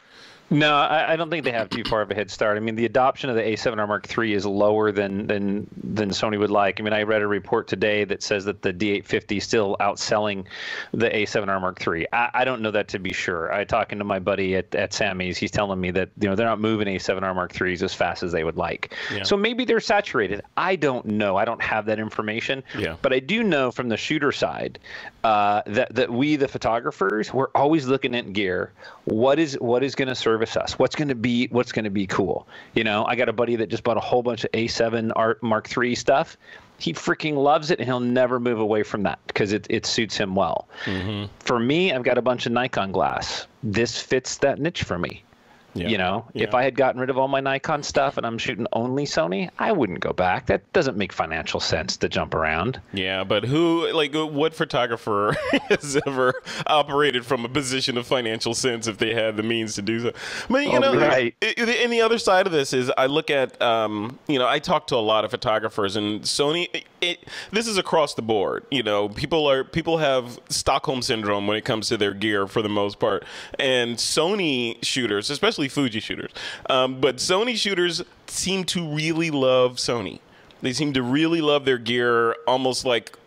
No, I don't think they have too far of a head start. I mean, the adoption of the A7R Mark III is lower than Sony would like. I mean, I read a report today that says that the D850 is still outselling the A7R Mark III. I don't know that to be sure. I talking to my buddy at Sammy's, he's telling me that they're not moving A7R Mark IIIs as fast as they would like. Yeah. So maybe they're saturated. I don't know. I don't have that information. Yeah. But I do know from the shooter side that we, the photographers, we're always looking at gear. What is going to service us? What's going to be cool? You know, I got a buddy that just bought a whole bunch of A7 Art Mark III stuff. He freaking loves it, and he'll never move away from that because it suits him well. For me, I've got a bunch of Nikon glass. This fits that niche for me. Yeah. You know, if I had gotten rid of all my Nikon stuff and I'm shooting only Sony, I wouldn't go back. That doesn't make financial sense to jump around. Yeah, but what photographer has ever operated from a position of financial sense if they had the means to do so? But, you know, right. And the other side of this is I look at, I talk to a lot of photographers, and Sony, this is across the board. You know, people have Stockholm syndrome when it comes to their gear for the most part. And Sony shooters, especially Fuji shooters, but Sony shooters seem to really love Sony. They seem to really love their gear, almost like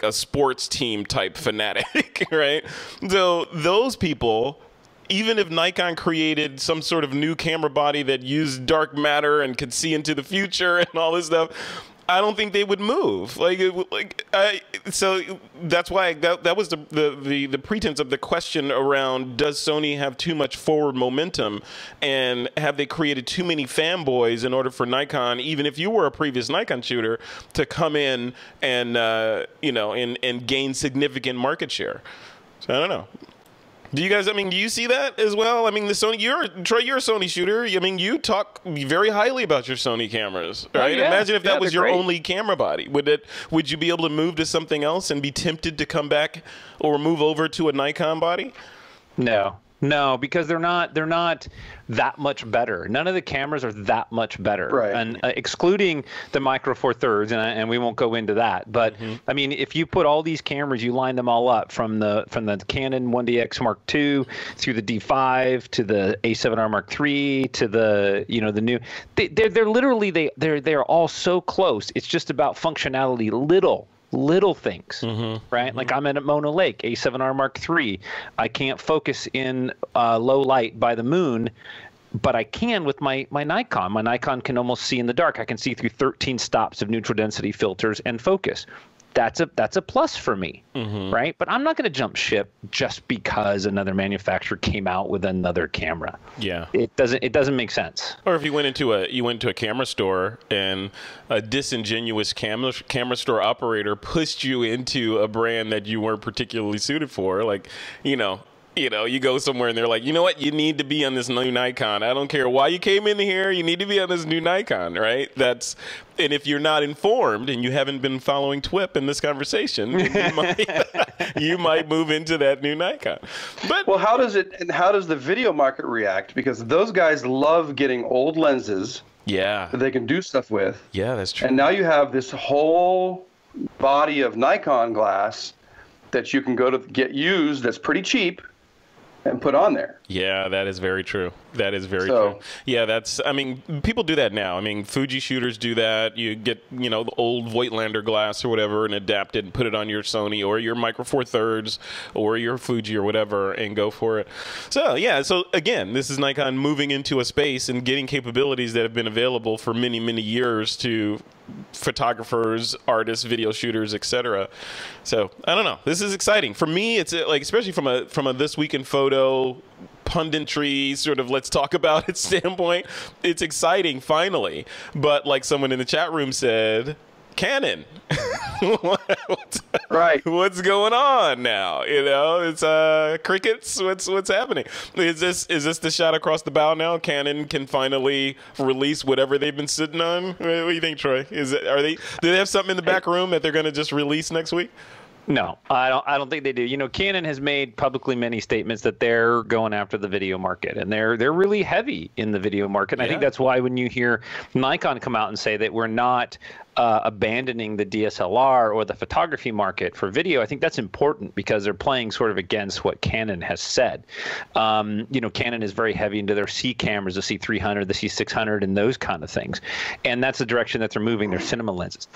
a sports team type fanatic, right? So those people even if Nikon created some sort of new camera body that used dark matter and could see into the future and all this stuff, I don't think they would move. So that's why that was the pretense of the question around, does Sony have too much forward momentum, and have they created too many fanboys in order for Nikon, even if you were a previous Nikon shooter, to come in and and gain significant market share? So I don't know. Do you guys, do you see that as well? The Sony, Troy, you're a Sony shooter. You talk very highly about your Sony cameras, right? Oh, yeah. Imagine if that was your great. only camera body. Would you be able to move to something else and be tempted to come back or move over to a Nikon body? No, because they're not that much better. None of the cameras are that much better. Right. And excluding the Micro Four Thirds, and we won't go into that. But if you put all these cameras, you line them all up from the Canon 1DX Mark II through the D5 to the A7R Mark III to the the new. They're literally they're all so close. It's just about functionality. Little things, right? Like I'm at Mona Lake, A7R Mark III. I can't focus in low light by the moon, but I can with my Nikon. My Nikon can almost see in the dark. I can see through 13 stops of neutral density filters and focus. That's a plus for me, right? But I'm not going to jump ship just because another manufacturer came out with another camera. Yeah, it doesn't make sense. Or if you went into a camera store and a disingenuous camera store operator pushed you into a brand that you weren't particularly suited for, you go somewhere and they're like, you know what, you need to be on this new Nikon. I don't care why you came in here, you need to be on this new Nikon, right? And if you're not informed and you haven't been following TWiP in this conversation, you might move into that new Nikon. But well, how does the video market react? Because those guys love getting old lenses that they can do stuff with. Yeah, that's true. And now you have this whole body of Nikon glass that you can go to get used that's pretty cheap and put on there. Yeah, that is very true. That is very true. Yeah, people do that now. Fuji shooters do that. You get, the old Voigtlander glass or whatever and adapt it and put it on your Sony or your Micro Four Thirds or your Fuji or whatever and go for it. So, yeah, again, this is Nikon moving into a space and getting capabilities that have been available for many, many years to photographers, artists, video shooters, etc. So I don't know. This is exciting for me. It's especially from a This Week in Photo punditry sort of let's talk about it standpoint. It's exciting finally. But like someone in the chat room said, Canon. Right. What's going on now? It's crickets. What's happening? Is this the shot across the bow now? Canon can finally release whatever they've been sitting on. What do you think, Troy? Do they have something in the back room that they're going to just release next week? No, I don't think they do. Canon has made publicly many statements that they're going after the video market, and they're really heavy in the video market. And I think that's why when you hear Nikon come out and say that we're not abandoning the DSLR or the photography market for video, I think that's important because they're playing sort of against what Canon has said. Canon is very heavy into their C cameras, the C300, the C600, and those kind of things, and that's the direction that they're moving their cinema lenses.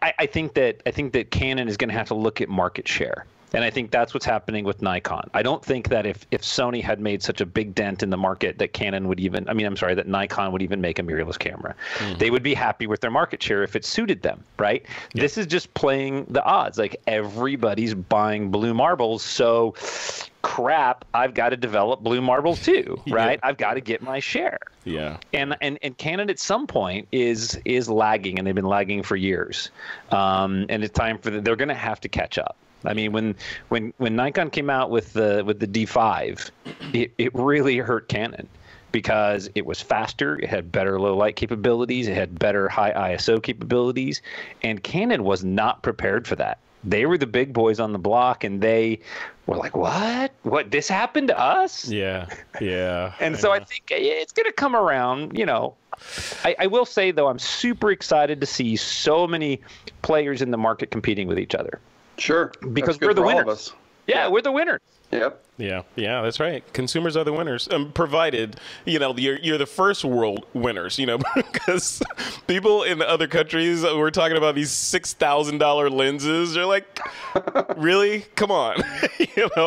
I think that Canon is going to have to look at market share. And I think that's what's happening with Nikon. I don't think that if Sony had made such a big dent in the market that that Nikon would even make a mirrorless camera. They would be happy with their market share if it suited them, right? Yeah. This is just playing the odds. Like everybody's buying blue marbles, so crap, I've got to develop blue marbles too, right? I've got to get my share. Yeah. And Canon at some point is lagging, and they've been lagging for years. And it's time they're going to have to catch up. When Nikon came out with the D5, it really hurt Canon because it was faster, it had better low light capabilities, it had better high ISO capabilities, and Canon was not prepared for that. They were the big boys on the block, and they were like, "What? This happened to us?" Yeah. And so I think it's going to come around. I will say though, I'm super excited to see so many players in the market competing with each other. Sure. Because we're the winners. Yeah, we're the winners. Yep. Yeah, that's right. Consumers are the winners, provided you're the first world winners. Because people in other countries, we're talking about these $6,000 lenses. They're like, really? Come on,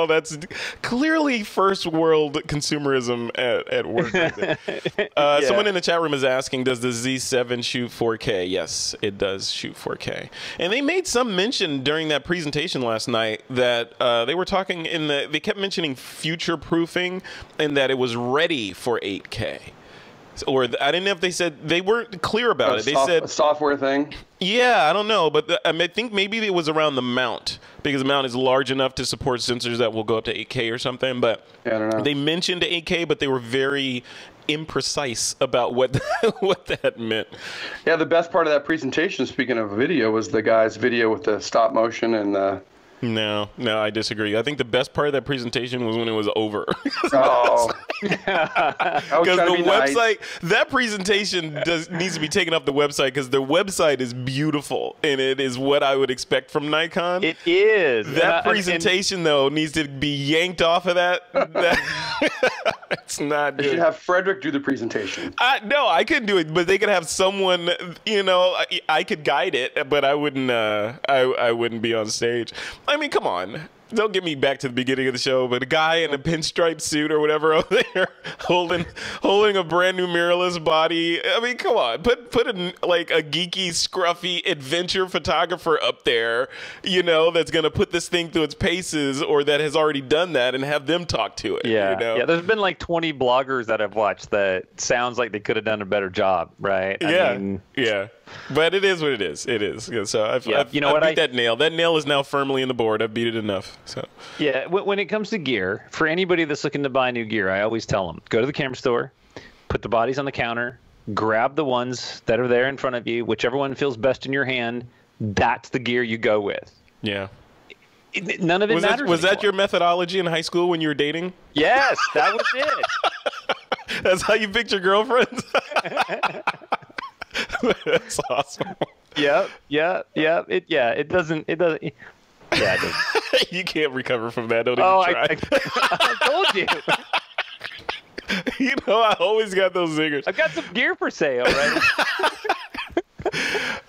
that's clearly first world consumerism at work. Right. Someone in the chat room is asking, does the Z7 shoot 4K? Yes, it does shoot 4K. And they made some mention during that presentation last night that they were talking they kept mentioning future proofing and that it was ready for 8K. Or I didn't know if they said, they weren't clear about it. They said a software thing. Yeah, I don't know, but I think maybe it was around the mount, because the mount is large enough to support sensors that will go up to 8K or something. But yeah, I don't know. They mentioned 8K, but they were very imprecise about what that meant. Yeah, the best part of that presentation, speaking of video, was the guy's video with the stop motion and No, I disagree. I think the best part of that presentation was when it was over. Oh. Because the website, that presentation needs to be taken off the website, because the website is beautiful and it is what I would expect from Nikon. It is. That presentation, though, needs to be yanked off of that. It's not good. They should have Frederick do the presentation. No, I couldn't do it, but they could have someone, I could guide it, but I wouldn't I wouldn't be on stage. I mean, come on. Don't get me back to the beginning of the show, but a guy in a pinstripe suit or whatever over there holding a brand new mirrorless body. I mean, come on. Put a geeky, scruffy adventure photographer up there, that's going to put this thing through its paces, or that has already done that, and have them talk to it. Yeah. Yeah, there's been like 20 bloggers that I've watched that sounds like they could have done a better job, right? I mean, but it is what it is. It is. So I've beat that nail. That nail is now firmly in the board. I've beat it enough. So yeah, when it comes to gear, for anybody that's looking to buy new gear, I always tell them, go to the camera store, put the bodies on the counter, grab the ones that are there in front of you, whichever one feels best in your hand. That's the gear you go with. Yeah. None of it matters. Was that your methodology in high school when you were dating? Yes, that was it. That's how you picked your girlfriends? That's awesome. Yep. It doesn't. Yeah, it doesn't. You can't recover from that. Don't even try. I told you. I always got those zingers. I've got some gear for sale, right?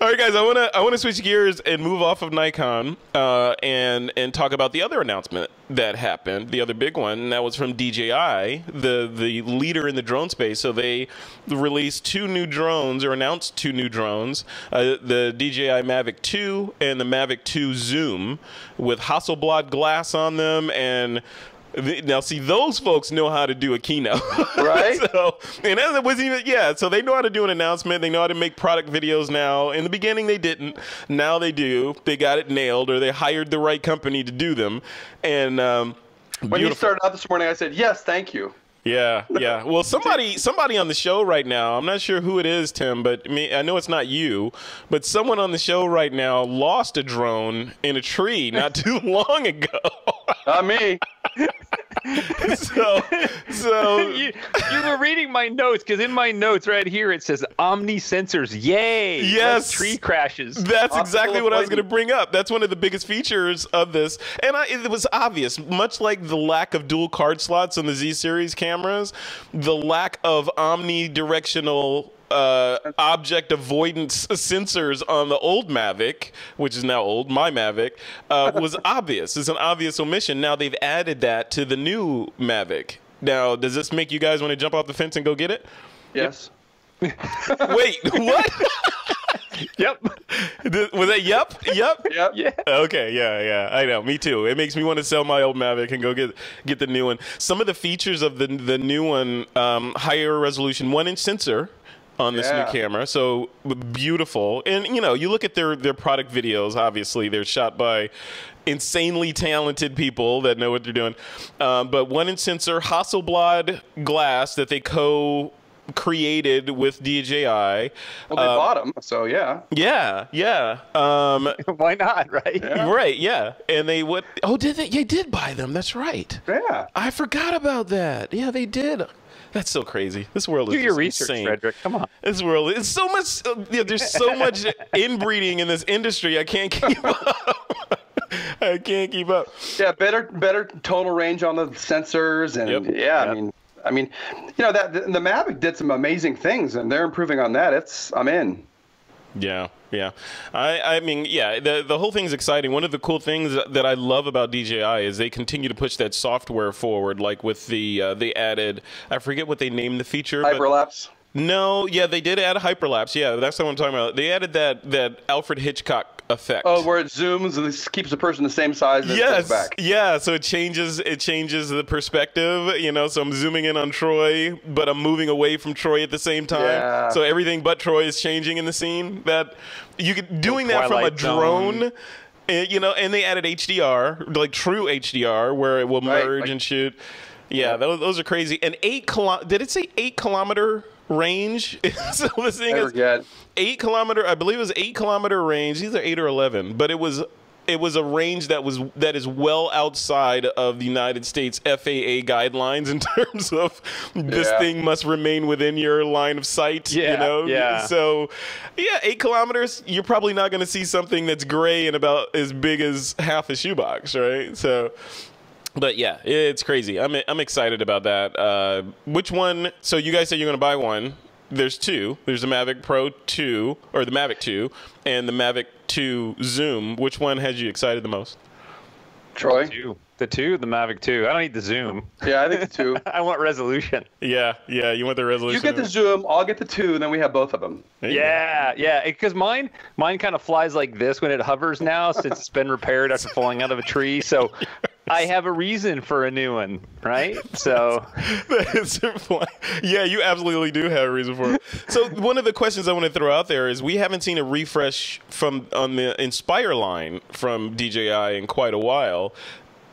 All right, guys, I want to switch gears and move off of Nikon and talk about the other announcement that happened, the other big one, and that was from DJI, the leader in the drone space. So they released two new drones, or announced two new drones, the DJI Mavic 2 and the Mavic 2 Zoom, with Hasselblad glass on them. And now, see, those folks know how to do a keynote, right? And that wasn't even, so they know how to do an announcement. They know how to make product videos now. In the beginning, they didn't. Now they do. They got it nailed, or they hired the right company to do them. And when you started out this morning, I said, yes, thank you. Yeah. Well, somebody on the show right now, I'm not sure who it is, Tim, but I know it's not you, but someone on the show right now lost a drone in a tree not too long ago. Not me. So you were reading my notes, because in my notes right here it says Omni sensors. Yay! Yes, tree crashes. That's exactly what I was going to bring up. That's one of the biggest features of this, and it was obvious. Much like the lack of dual card slots on the Z series cameras, the lack of omnidirectional object avoidance sensors on the old Mavic, which is now old, my Mavic, was obvious. It's an obvious omission. Now they've added that to the new Mavic. Now, does this make you guys want to jump off the fence and go get it? Yes. Wait, what? Yep. Was that yep? Yep. Yeah. Okay, yeah. I know. Me too. It makes me want to sell my old Mavic and go get the new one. Some of the features of the new one, higher resolution 1-inch sensor on this new camera, so beautiful. And you look at their product videos, obviously they're shot by insanely talented people that know what they're doing, but 1-inch sensor, Hasselblad glass that they created with DJI. Well, they bought them, so yeah. Yeah. Why not, right? Yeah. Right, yeah. And they would. Oh, did they? They did buy them. That's right. Yeah. I forgot about that. Yeah, they did. That's so crazy. This world is do your research, insane. Frederick. Come on. This world is so much. There's so much inbreeding in this industry. I can't keep up. I can't keep up. Yeah, better tonal range on the sensors, and I mean, you know, that the Mavic did some amazing things, and they're improving on that. I'm in. Yeah, yeah. I mean, yeah, the whole thing's exciting. One of the cool things that I love about DJI is they continue to push that software forward, like with they added, I forget what they named the feature. Hyperlapse. No, yeah, they did add a hyperlapse. Yeah, that's what I'm talking about. They added that Alfred Hitchcock effect. Oh, where it zooms and this keeps the person the same size and it goes back. Yeah, so it changes the perspective, you know, so I'm zooming in on Troy, but I'm moving away from Troy at the same time. Yeah. So everything but Troy is changing in the scene. That you could doing that from a drone. You know, and they added HDR, like true HDR, where it will merge and shoot. Yeah, those are crazy. And did it say 8 kilometer range? So this thing is 8 kilometer. I believe it was 8 kilometer range. These are 8 or 11, but it was a range that is well outside of the United States FAA guidelines in terms of this thing must remain within your line of sight. Yeah, you know. Yeah. So, yeah, 8 kilometers. You're probably not going to see something that's gray and about as big as half a shoebox, right? So. But yeah, it's crazy. I'm excited about that. Which one? So you guys said you're going to buy one. There's two. There's the Mavic Pro 2, or the Mavic 2, and the Mavic 2 Zoom. Which one has you excited the most? Troy? The Mavic 2. I don't need the zoom. Yeah, I think the 2. I want resolution. Yeah, you want the resolution. You get the zoom, I'll get the 2, and then we have both of them. Yeah, because mine kind of flies like this when it hovers now, since it's been repaired after falling out of a tree. So I have a reason for a new one, right? So yeah, you absolutely do have a reason for it. So one of the questions I want to throw out there is, we haven't seen a refresh on the Inspire line from DJI in quite a while.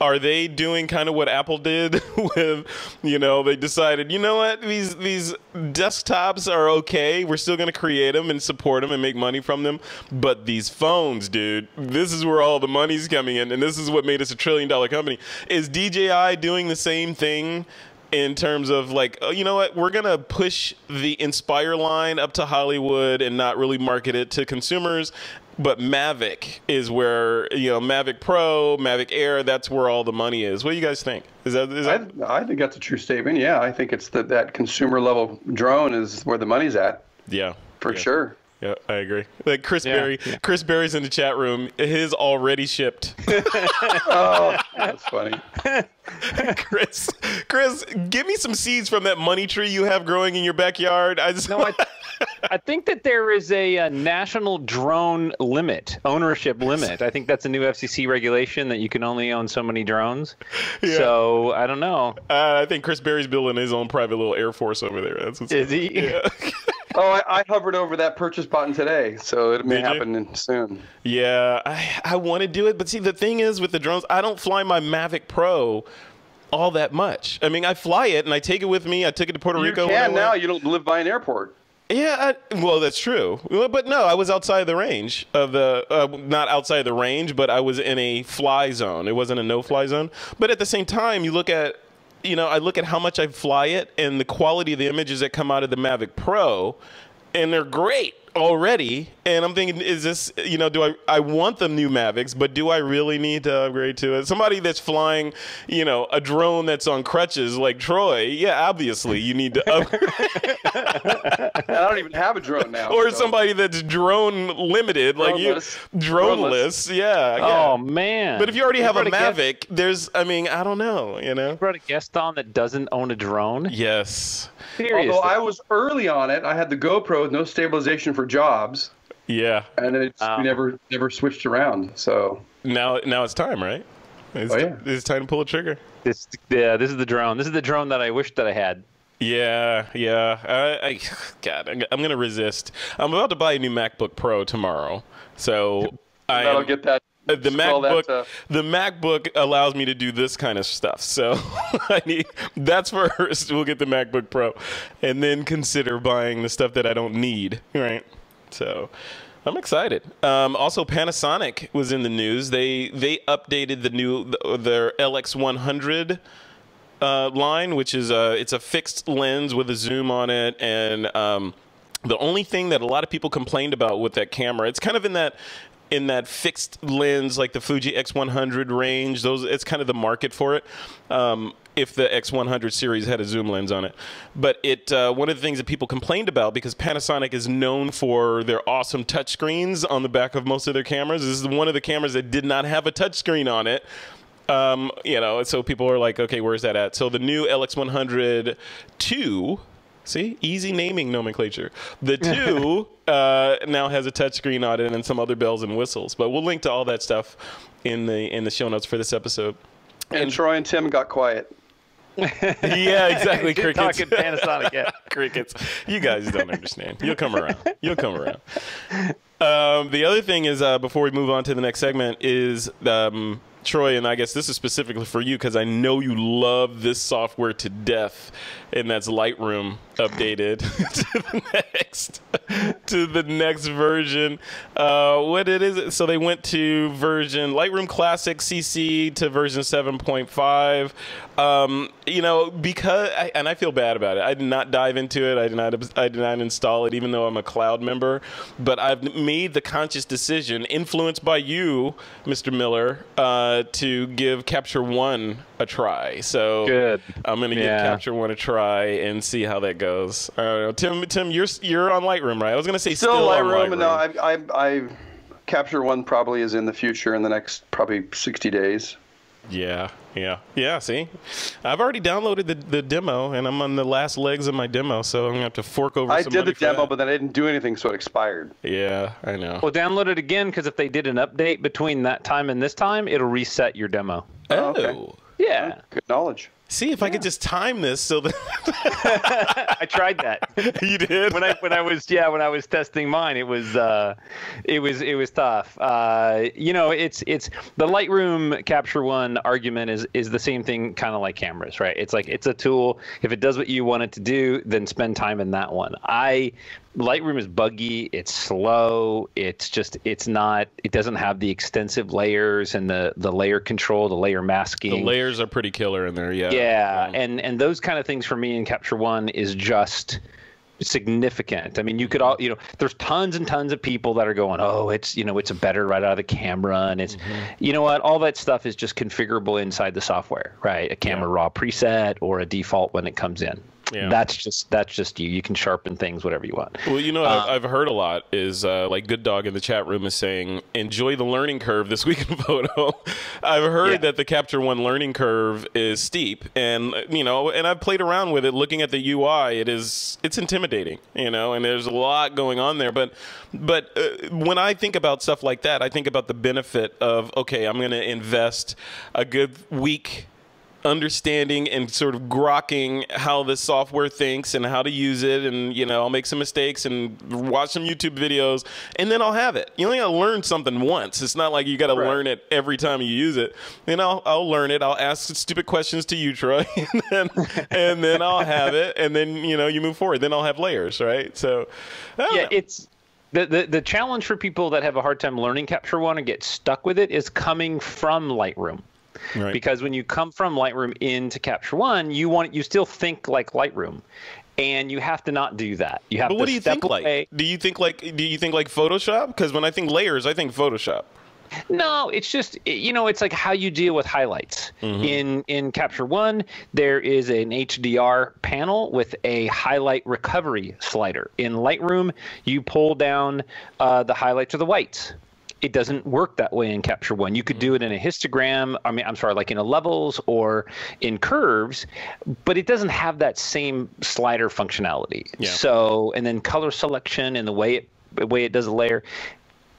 Are they doing kind of what Apple did with, you know, they decided, you know what, these desktops are okay. We're still going to create them and support them and make money from them. But these phones, dude, this is where all the money's coming in. And this is what made us $1 trillion company. Is DJI doing the same thing in terms of like, oh, you know what, we're going to push the Inspire line up to Hollywood and not really market it to consumers? But Mavic is where, you know, Mavic Pro, Mavic Air, that's where all the money is. What do you guys think? Is that? I think that's a true statement. Yeah, I think it's that consumer level drone is where the money's at. Yeah. For sure. Yeah, I agree. Like Chris Berry. Yeah. Chris Berry's in the chat room. His already shipped. Oh, that's funny. Chris, give me some seeds from that money tree you have growing in your backyard. I think that there is a national drone ownership limit. I think that's a new FCC regulation that you can only own so many drones. Yeah. So I don't know. I think Chris Berry's building his own private little Air Force over there. Is he? Yeah. Oh, I hovered over that purchase button today, so it may happen soon. Yeah, I want to do it, but see, the thing is with the drones, I don't fly my Mavic Pro all that much. I mean, I fly it and I take it with me. I took it to Puerto Rico. You can now. You don't live by an airport. Yeah, well, that's true. But no, I was outside the range of not outside the range, but I was in a fly zone. It wasn't a no-fly zone. But at the same time, I look at how much I fly it and the quality of the images that come out of the Mavic Pro, and they're great already. And I'm thinking, is this, you know, do I want the new Mavics, but do I really need to upgrade to it? Somebody that's flying, you know, a drone that's on crutches like Troy, yeah, obviously you need to upgrade. I don't even have a drone now. Or somebody that's drone limited, like you, droneless. Yeah. Oh man. But if you already have a Mavic, I don't know, you know. You brought a guest on that doesn't own a drone? Yes. Seriously. Although I was early on it, I had the GoPro with no stabilization for jobs. Yeah. And it's never switched around. So now it's time, right? It's time to pull a trigger. This is the drone. This is the drone that I wish that I had. Yeah. God, I'm gonna resist. I'm about to buy a new MacBook Pro tomorrow, so that'll get that. The MacBook allows me to do this kind of stuff. So that's first. We'll get the MacBook Pro, and then consider buying the stuff that I don't need. Right. So I'm excited. Also, Panasonic was in the news. They updated their LX100 line, which is it's a fixed lens with a zoom on it, and the only thing that a lot of people complained about with that camera, it's kind of in that in that fixed lens, like the Fuji X100 range. It's kind of the market for it. If the X100 series had a zoom lens on it. But one of the things that people complained about, because Panasonic is known for their awesome touchscreens on the back of most of their cameras, this is one of the cameras that did not have a touchscreen on it. You know, so people are like, okay, where's that at? So the new LX100 II, see, easy naming nomenclature. The 2 now has a touchscreen on it and some other bells and whistles. But we'll link to all that stuff in the show notes for this episode. And Troy and Tim got quiet. Yeah, exactly. Crickets. Talking Panasonic, yeah. Crickets. You guys don't understand. You'll come around. You'll come around. The other thing is, before we move on to the next segment, is Troy, and I guess this is specifically for you because I know you love this software to death, and that's Lightroom updated to the next version. What it is? So they went to version Lightroom Classic CC to version 7.5. You know, because and I feel bad about it. I did not dive into it. I did not install it, even though I'm a cloud member. But I've made the conscious decision, influenced by you, Mr. Miller, to give Capture One a try. So good. I'm going to give Capture One a try and see how that goes. Tim, you're on Lightroom, right? I was going to say still Lightroom. on No, Lightroom. I Capture One probably is in the future in the next probably 60 days. Yeah. See, I've already downloaded the demo, and I'm on the last legs of my demo, so I'm gonna have to fork over. I some did money the demo, that. but then I didn't do anything, so it expired. Yeah, I know. Well, download it again, because if they did an update between that time and this time, it'll reset your demo. Oh, okay. Yeah. Good knowledge. See, if I could just time this so that I tried that. You did. when I was testing mine, it was tough. You know, it's the Lightroom Capture One argument is the same thing, kind of like cameras, right? It's like, it's a tool. If it does what you want it to do, then spend time in that one. Lightroom is buggy. It's slow. It doesn't have the extensive layers and the layer control, the layer masking. The layers are pretty killer in there. Yeah. Yeah. And those kind of things for me in Capture One is just significant. I mean, you could there's tons and tons of people that are going, oh, it's a better right out of the camera. And it's, you know what, all that stuff is just configurable inside the software, right? A camera raw preset or a default when it comes in. Yeah. That's just you. You can sharpen things, whatever you want. Well, you know, I've heard a lot is like Good Dog in the chat room is saying, enjoy the learning curve this week in photo. I've heard that the Capture One learning curve is steep, and and I've played around with it, looking at the UI. It's intimidating, and there's a lot going on there. But when I think about stuff like that, I think about the benefit of, okay, I'm going to invest a good week understanding and sort of grokking how the software thinks and how to use it, and I'll make some mistakes and watch some YouTube videos, and then I'll have it. You only got to learn something once. It's not like you got to learn it every time you use it. And I'll learn it. I'll ask stupid questions to you, Troy, and then I'll have it, and then you move forward. Then I'll have layers, right? So it's the challenge for people that have a hard time learning Capture One and get stuck with it is coming from Lightroom. Right. Because when you come from Lightroom into Capture One, you still think like Lightroom, and you have to not do that. You have but what to do you step think away. Like? Do you think like Photoshop? Because when I think layers, I think Photoshop. No, it's just, it's like how you deal with highlights. In Capture One, there is an HDR panel with a highlight recovery slider. In Lightroom, you pull down the highlights or the whites. It doesn't work that way in Capture One. You could do it in a histogram, like in a levels or in curves, but it doesn't have that same slider functionality. Yeah. So, and then color selection and the way it does a layer,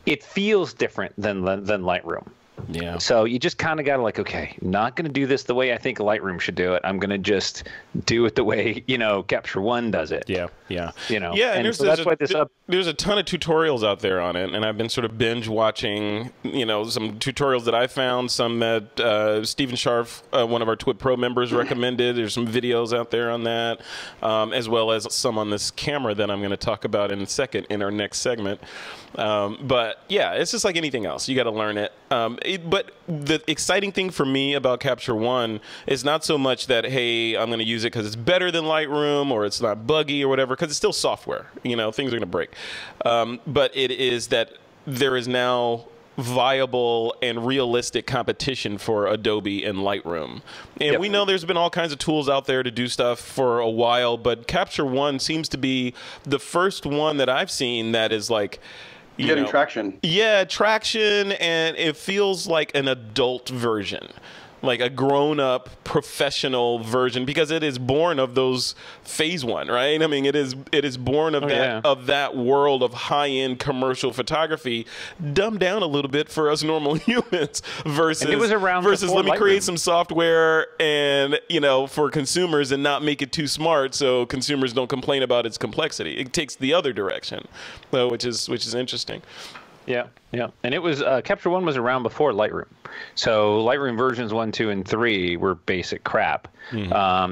it feels different than Lightroom. Yeah. So you just kind of got to okay, not going to do this the way I think Lightroom should do it. I'm going to just do it the way, Capture One does it. Yeah. Yeah. And there's a ton of tutorials out there on it, and I've been sort of binge watching, some tutorials that I found, some that Stephen Scharf, one of our TWiP Pro members, recommended. There's some videos out there on that, as well as some on this camera that I'm going to talk about in a second in our next segment. But yeah, it's just like anything else. You got to learn it. But the exciting thing for me about Capture One is not so much that, hey, I'm going to use it because it's better than Lightroom or it's not buggy or whatever, because it's still software. Things are going to break. But it is that there is now viable and realistic competition for Adobe and Lightroom. And we know there's been all kinds of tools out there to do stuff for a while, but Capture One seems to be the first one that I've seen that is like, getting traction. Yeah, traction, and it feels like an adult version. Like a grown-up professional version, because it is born of those phase one, right? I mean, it is born of of that world of high-end commercial photography, dumbed down a little bit for us normal humans. Versus, and it was around versus let me Lightroom. create some software and for consumers and not make it too smart, so consumers don't complain about its complexity. It takes the other direction, which is interesting. Yeah, yeah, and it was Capture One was around before Lightroom, so Lightroom versions 1, 2, and 3 were basic crap,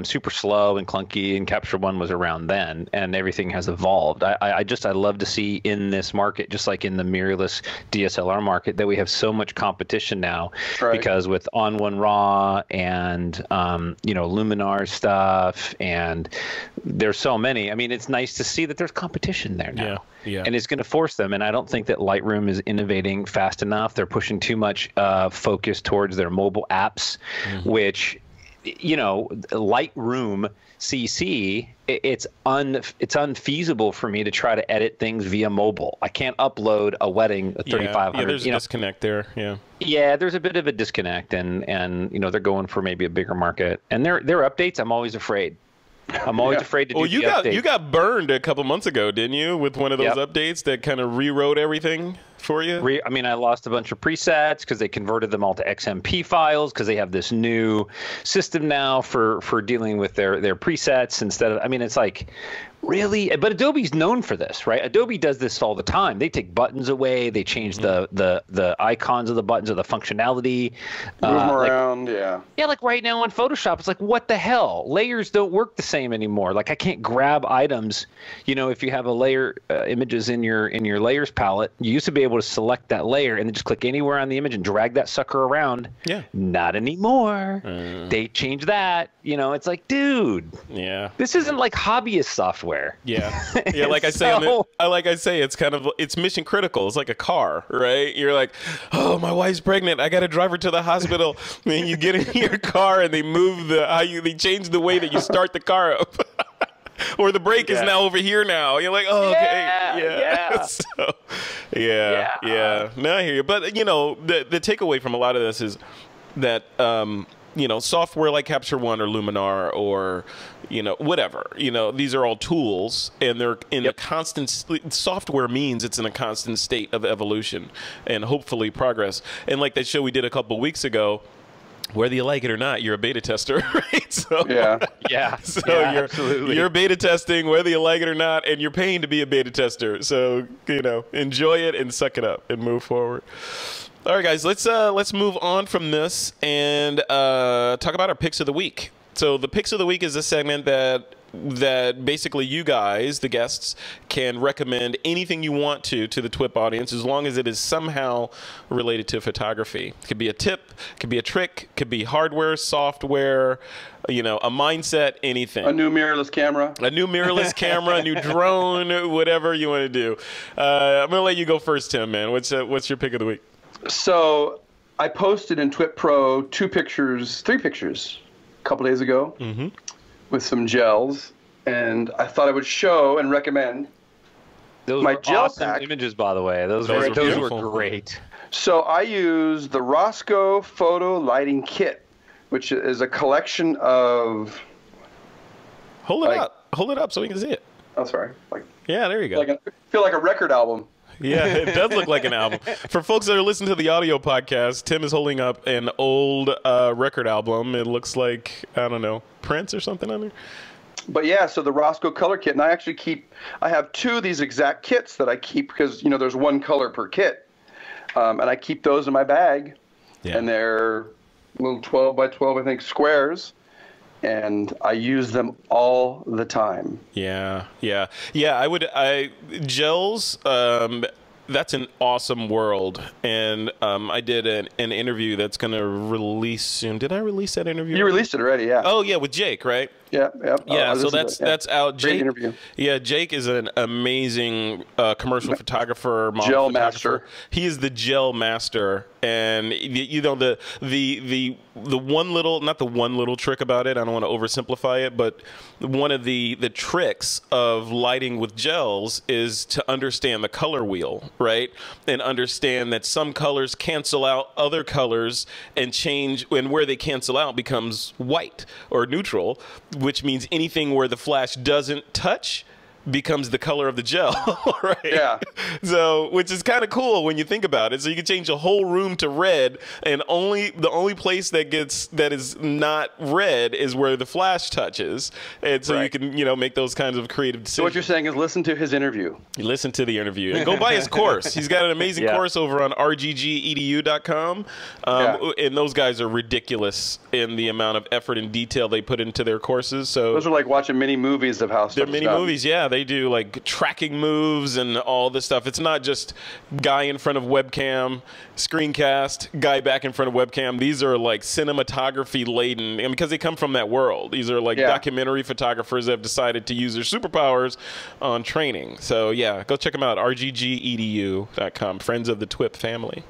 super slow and clunky. And Capture One was around then, and everything has evolved. I love to see in this market, just like in the mirrorless DSLR market, that we have so much competition now, because with On One Raw and Luminar stuff, and there's so many. I mean, it's nice to see that there's competition there now. Yeah. And it's going to force them. And I don't think that Lightroom is innovating fast enough. They're pushing too much focus towards their mobile apps, which, Lightroom CC, it's unfeasible for me to try to edit things via mobile. I can't upload a wedding, a 3500. Yeah, there's a disconnect there. Yeah. Yeah, there's a bit of a disconnect, and they're going for maybe a bigger market. And their updates, I'm always afraid. I'm always afraid to do the updates. You got burned a couple months ago, didn't you, with one of those updates that kind of rewrote everything for you? I lost a bunch of presets because they converted them all to XMP files, because they have this new system now for dealing with their presets instead of, it's like, really? But Adobe's known for this, right? Adobe does this all the time. They take buttons away. They change the icons of the buttons, or the functionality. Move them around, yeah. Yeah, like right now on Photoshop, it's like, what the hell? Layers don't work the same anymore. Like, I can't grab items. If you have a layer, images in your layers palette, you used to be able to select that layer and then just click anywhere on the image and drag that sucker around. Yeah. Not anymore. They changed that. It's like, dude. Yeah. This isn't like hobbyist software. Yeah, like I say, it's mission critical. It's like a car, right? You're like, oh, my wife's pregnant. I got to drive her to the hospital. And you get in your car and they move they change the way that you start the car up. Or the brake is now over here now. You're like, oh, okay, yeah. So, yeah. No, I hear you. But the takeaway from a lot of this is that software like Capture One or Luminar or whatever, these are all tools, and they're in a constant. Software means it's in a constant state of evolution and hopefully progress. And like that show we did a couple weeks ago, whether you like it or not, you're a beta tester, right? So absolutely. You're beta testing whether you like it or not, and you're paying to be a beta tester. So enjoy it and suck it up and move forward. All right, guys, let's move on from this and talk about our picks of the week. So the picks of the week is a segment that basically you guys, the guests, can recommend anything you want to the TWiP audience, as long as it is somehow related to photography. It could be a tip, it could be a trick, it could be hardware, software, a mindset, anything. A new mirrorless camera. A new mirrorless camera, a new drone, whatever you want to do. I'm going to let you go first, Tim, man. What's your pick of the week? So I posted in TWiP Pro 3 pictures a couple days ago with some gels, and I thought I would show and recommend my gel awesome pack. Images, by the way. Those were great. So I use the Roscoe Photo Lighting Kit, which is a collection of... Hold it up so we can see it. Oh, sorry. Yeah, there you go. I feel like a record album. Yeah, it does look like an album. For folks that are listening to the audio podcast, Tim is holding up an old record album. It looks like, I don't know, Prince or something on there. But yeah, so the Roscoe color kit, and I have 2 of these exact kits that I keep because, there's one color per kit. And I keep those in my bag. Yeah. And they're little 12 by 12, I think, squares. And I use them all the time. Yeah. Gels, that's an awesome world. And I did an interview that's going to release soon. Did I release that interview? You released it already, yeah. Oh, yeah, with Jake, right? Yeah. Yeah, so that's out. Great Jake, interview. Yeah, Jake is an amazing commercial photographer, model Gel photographer. master. He is the gel master, and you know the one little, not the one little trick about it. I don't want to oversimplify it, but one of the tricks of lighting with gels is to understand the color wheel, right? And understand that some colors cancel out other colors and change, and where they cancel out becomes white or neutral, which means anything where the flash doesn't touch becomes the color of the gel, right? Yeah. So, which is kind of cool when you think about it. So you can change a whole room to red, and the only place that is not red is where the flash touches, and so you can make those kinds of creative decisions. So what you're saying is listen to his interview. You listen to the interview and go buy his course. He's got an amazing course over on rggedu.com, and those guys are ridiculous in the amount of effort and detail they put into their courses. So those are like watching mini movies of how stuff they're mini movies, yeah. They do like tracking moves and all this stuff. It's not just guy in front of webcam, screencast, guy back in front of webcam. These are like cinematography laden, and because they come from that world. These are like documentary photographers that have decided to use their superpowers on training. So yeah, go check them out, rggedu.com, friends of the TWiP family.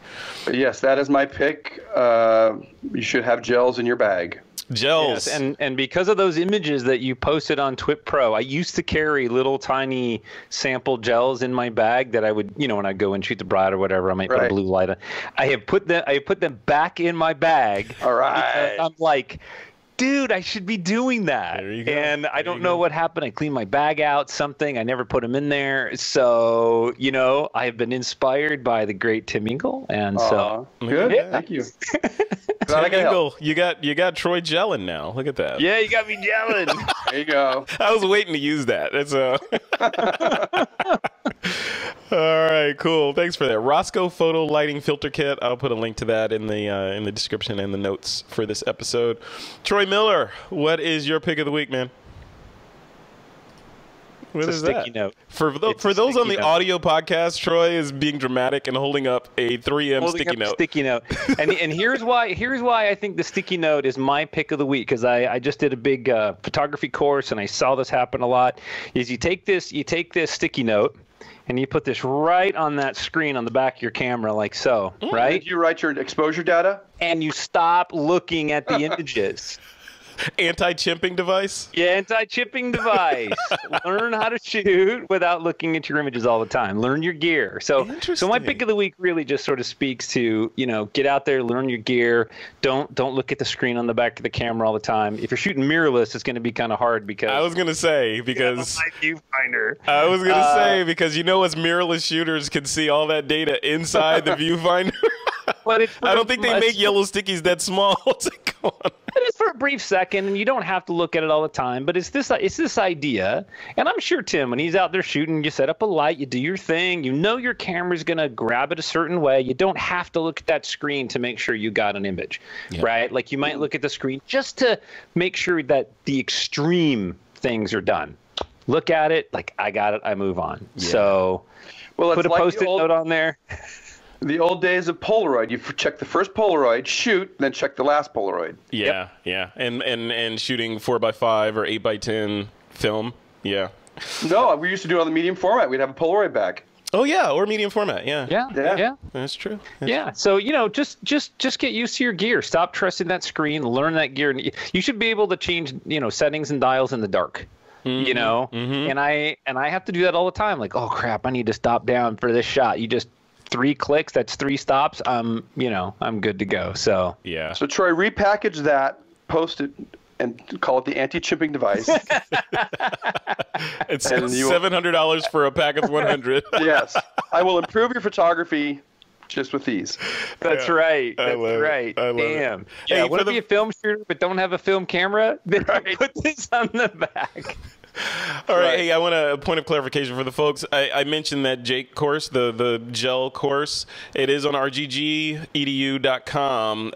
Yes, that is my pick. You should have gels in your bag. Gels. Yes, and because of those images that you posted on TWiP Pro, I used to carry little tiny sample gels in my bag that I would, when I go and shoot the bride or whatever, I might put a blue light on. I have put them back in my bag. All right. I'm like, dude, I should be doing that. There you go. And I don't know what happened. I cleaned my bag out, something. I never put them in there. So, I have been inspired by the great Tim Ingle. And so. Good. Yeah. Thank you. Tim Ingle, you got Troy gelling now. Look at that. Yeah, you got me gelling. There you go. I was waiting to use that. That's all right, cool. Thanks for that. Roscoe Photo Lighting Filter Kit. I'll put a link to that in the description and the notes for this episode. Troy Miller, what is your pick of the week, man? What is that? Sticky note. For those on the audio podcast, Troy is being dramatic and holding up a 3M sticky note. Sticky note. And here's why I think the sticky note is my pick of the week, because I just did a big photography course and I saw this happen a lot. Is you take this sticky note and you put this right on that screen on the back of your camera, like so, right? Did you write your exposure data? And you stop looking at the images. Anti-chimping device? Yeah, anti-chipping device. Learn how to shoot without looking at your images all the time. Learn your gear. So my pick of the week really just sort of speaks to, get out there, learn your gear. Don't look at the screen on the back of the camera all the time. If you're shooting mirrorless, it's going to be kind of hard because I was going to say because my viewfinder. I was going to say because us mirrorless shooters can see all that data inside the viewfinder. But I don't think they make yellow stickies that small to go on. It's for a brief second, and you don't have to look at it all the time. But it's this idea, and I'm sure Tim, when he's out there shooting, you set up a light, you do your thing, your camera's gonna grab it a certain way. You don't have to look at that screen to make sure you got an image, right? Like you might look at the screen just to make sure that the extreme things are done. Look at it, like I got it, I move on. Yeah. So, put a Post-it note on there. The old days of Polaroid, you check the first Polaroid, shoot, then check the last Polaroid. Yeah, yeah, and shooting 4x5 or 8x10 film. Yeah. No, we used to do it on the medium format. We'd have a Polaroid back. Oh yeah, or medium format. Yeah. Yeah. That's true. So just get used to your gear. Stop trusting that screen. Learn that gear. You should be able to change settings and dials in the dark. Mm-hmm. And I have to do that all the time. Like, oh crap, I need to stop down for this shot. You just 3 clicks, that's 3 stops. I'm good to go. So yeah. So Troy, repackage that, post it, and call it the anti-chimping device. It's $700 for a pack of 100. Yes, I will improve your photography just with these. That's right. That's right. Damn. It. Yeah, hey, want to be a film shooter but don't have a film camera? Then put this on the back. All right. Hey, I want a point of clarification for the folks. I mentioned that Jake course, the gel course. It is on rggedu.com,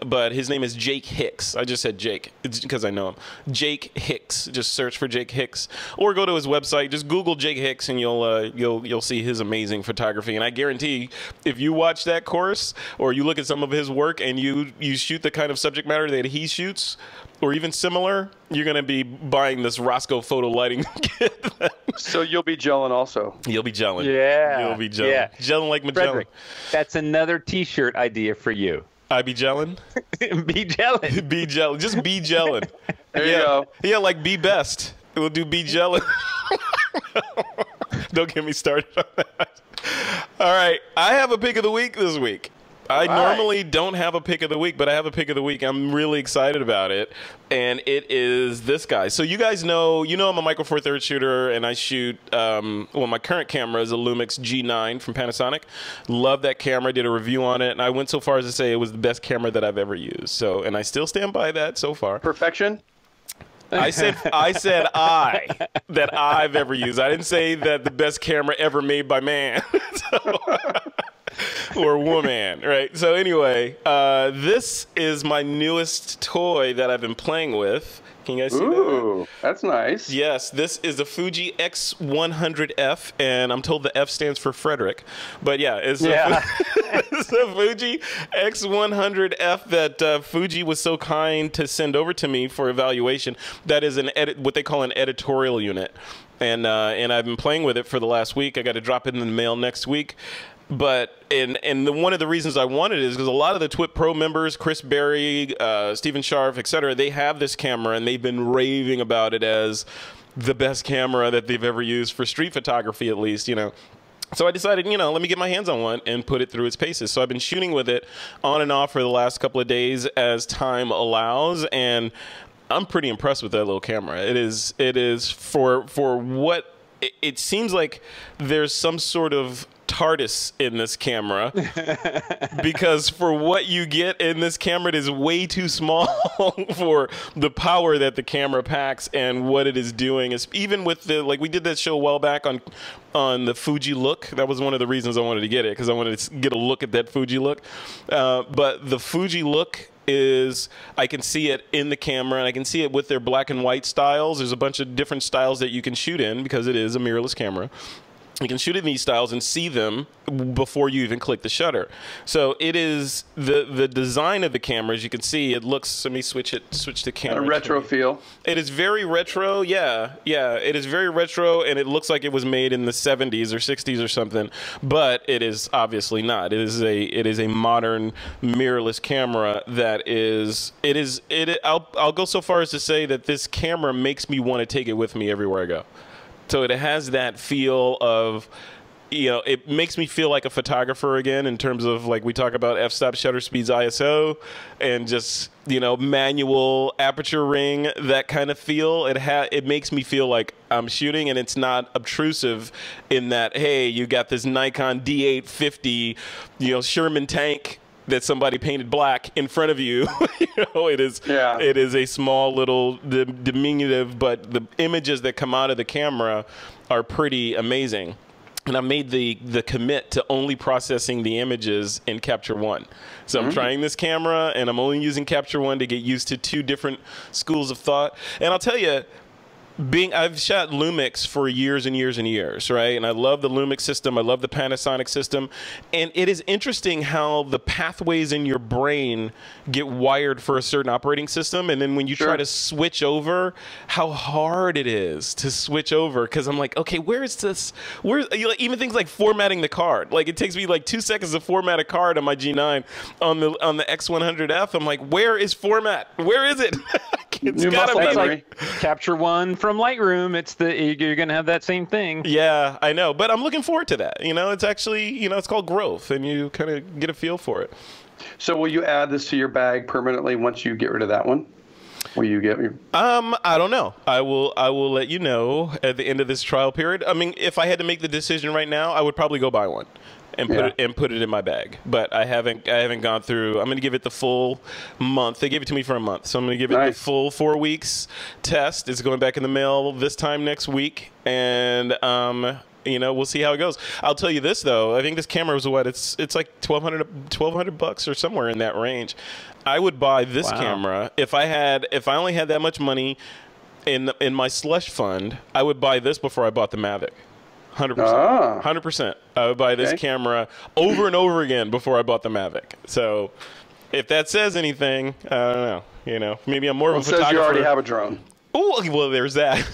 but his name is Jake Hicks. I just said Jake. It's because I know him. Jake Hicks. Just search for Jake Hicks, or go to his website. Just Google Jake Hicks, and you'll see his amazing photography. And I guarantee, if you watch that course or you look at some of his work and you shoot the kind of subject matter that he shoots, or even similar, you're going to be buying this Roscoe photo lighting kit. So you'll be gelling also. You'll be gelling. Yeah. You'll be gelling. Yeah. Gelling like Magellan. Frederick, that's another T-shirt idea for you. I be gelling? Be gelling. Be gelling. Just be gelling. There you go. Yeah, like be best. We'll do be gelling. Don't get me started on that. All right. I have a pick of the week this week. I normally don't have a pick of the week, but I have a pick of the week. I'm really excited about it, and it is this guy. So you guys know, I'm a Micro Four Thirds shooter, and I shoot. Well, my current camera is a Lumix G9 from Panasonic. Love that camera. Did a review on it, and I went so far as to say it was the best camera that I've ever used. So, and I still stand by that so far. Perfection. I said that I've ever used. I didn't say that the best camera ever made by man. Or woman, right? So anyway, this is my newest toy that I've been playing with. Can you guys see that? Ooh, that's nice. Yes, this is a Fuji X100F, and I'm told the F stands for Frederick. But yeah, it's it's a Fuji X100F that Fuji was so kind to send over to me for evaluation. That is what they call an editorial unit, and I've been playing with it for the last week. I got to drop it in the mail next week. But one of the reasons I wanted it is because a lot of the TWiP Pro members, Chris Berry, Stephen Sharf, etc., they have this camera and they've been raving about it as the best camera that they've ever used for street photography, at least, So I decided, let me get my hands on one and put it through its paces. So I've been shooting with it on and off for the last couple of days as time allows, and I'm pretty impressed with that little camera. It is for what it seems like. There's some sort of TARDIS in this camera because for what you get in this camera, it is way too small for the power that the camera packs and what it is doing. Is even with we did that show a while back on the Fuji look. That was one of the reasons I wanted to get it, because I wanted to get a look at that Fuji look. But the Fuji look is, I can see it in the camera, and I can see it with their black and white styles. There's a bunch of different styles that you can shoot in because it is a mirrorless camera. You can shoot in these styles and see them before you even click the shutter. So it is the design of the camera, as you can see, it looks, let me switch the camera. A retro feel. It is very retro, yeah. It is very retro, and it looks like it was made in the 70s or 60s or something, but it is obviously not. It is a modern mirrorless camera that I'll go so far as to say that this camera makes me want to take it with me everywhere I go. So it has that feel of, it makes me feel like a photographer again in terms of, like, we talk about f-stop, shutter speeds, ISO, and just, manual aperture ring, that kind of feel. It makes me feel like I'm shooting, and it's not obtrusive in that, hey, you got this Nikon D850, Sherman tank that somebody painted black in front of you. It is a small little diminutive, but the images that come out of the camera are pretty amazing. And I made the commit to only processing the images in Capture One. So I'm trying this camera, and I'm only using Capture One to get used to two different schools of thought. And I'll tell you, I've shot Lumix for years and years and years, right? And I love the Lumix system. I love the Panasonic system. And it is interesting how the pathways in your brain get wired for a certain operating system. And then when you try to switch over, how hard it is to switch over. Because I'm like, okay, where is this? Even things like formatting the card. Like, it takes me like 2 seconds to format a card on my G9. On the X100F, I'm like, where is format? Where is it? It's gotta be like Capture One from Lightroom. You're gonna have that same thing. Yeah, I know, but I'm looking forward to that. It's actually, it's called growth, and you kind of get a feel for it. So will you add this to your bag permanently once you get rid of that one? Will you get? I don't know. I will let you know at the end of this trial period. I mean, if I had to make the decision right now, I would probably go buy one and put it in my bag. But I haven't gone through. I'm going to give it the full month. They gave it to me for a month, so I'm going to give it the full 4 weeks test. It's going back in the mail this time next week, and we'll see how it goes. I'll tell you this though. I think this camera was what? It's like $1,200 or somewhere in that range. I would buy this camera if I only had that much money in my slush fund. I would buy this before I bought the Mavic. 100%. 100%. I would buy this camera over and over again before I bought the Mavic. So if that says anything, I don't know. You know, maybe I'm more of a It says photographer. you already have a drone. Oh, well, there's that.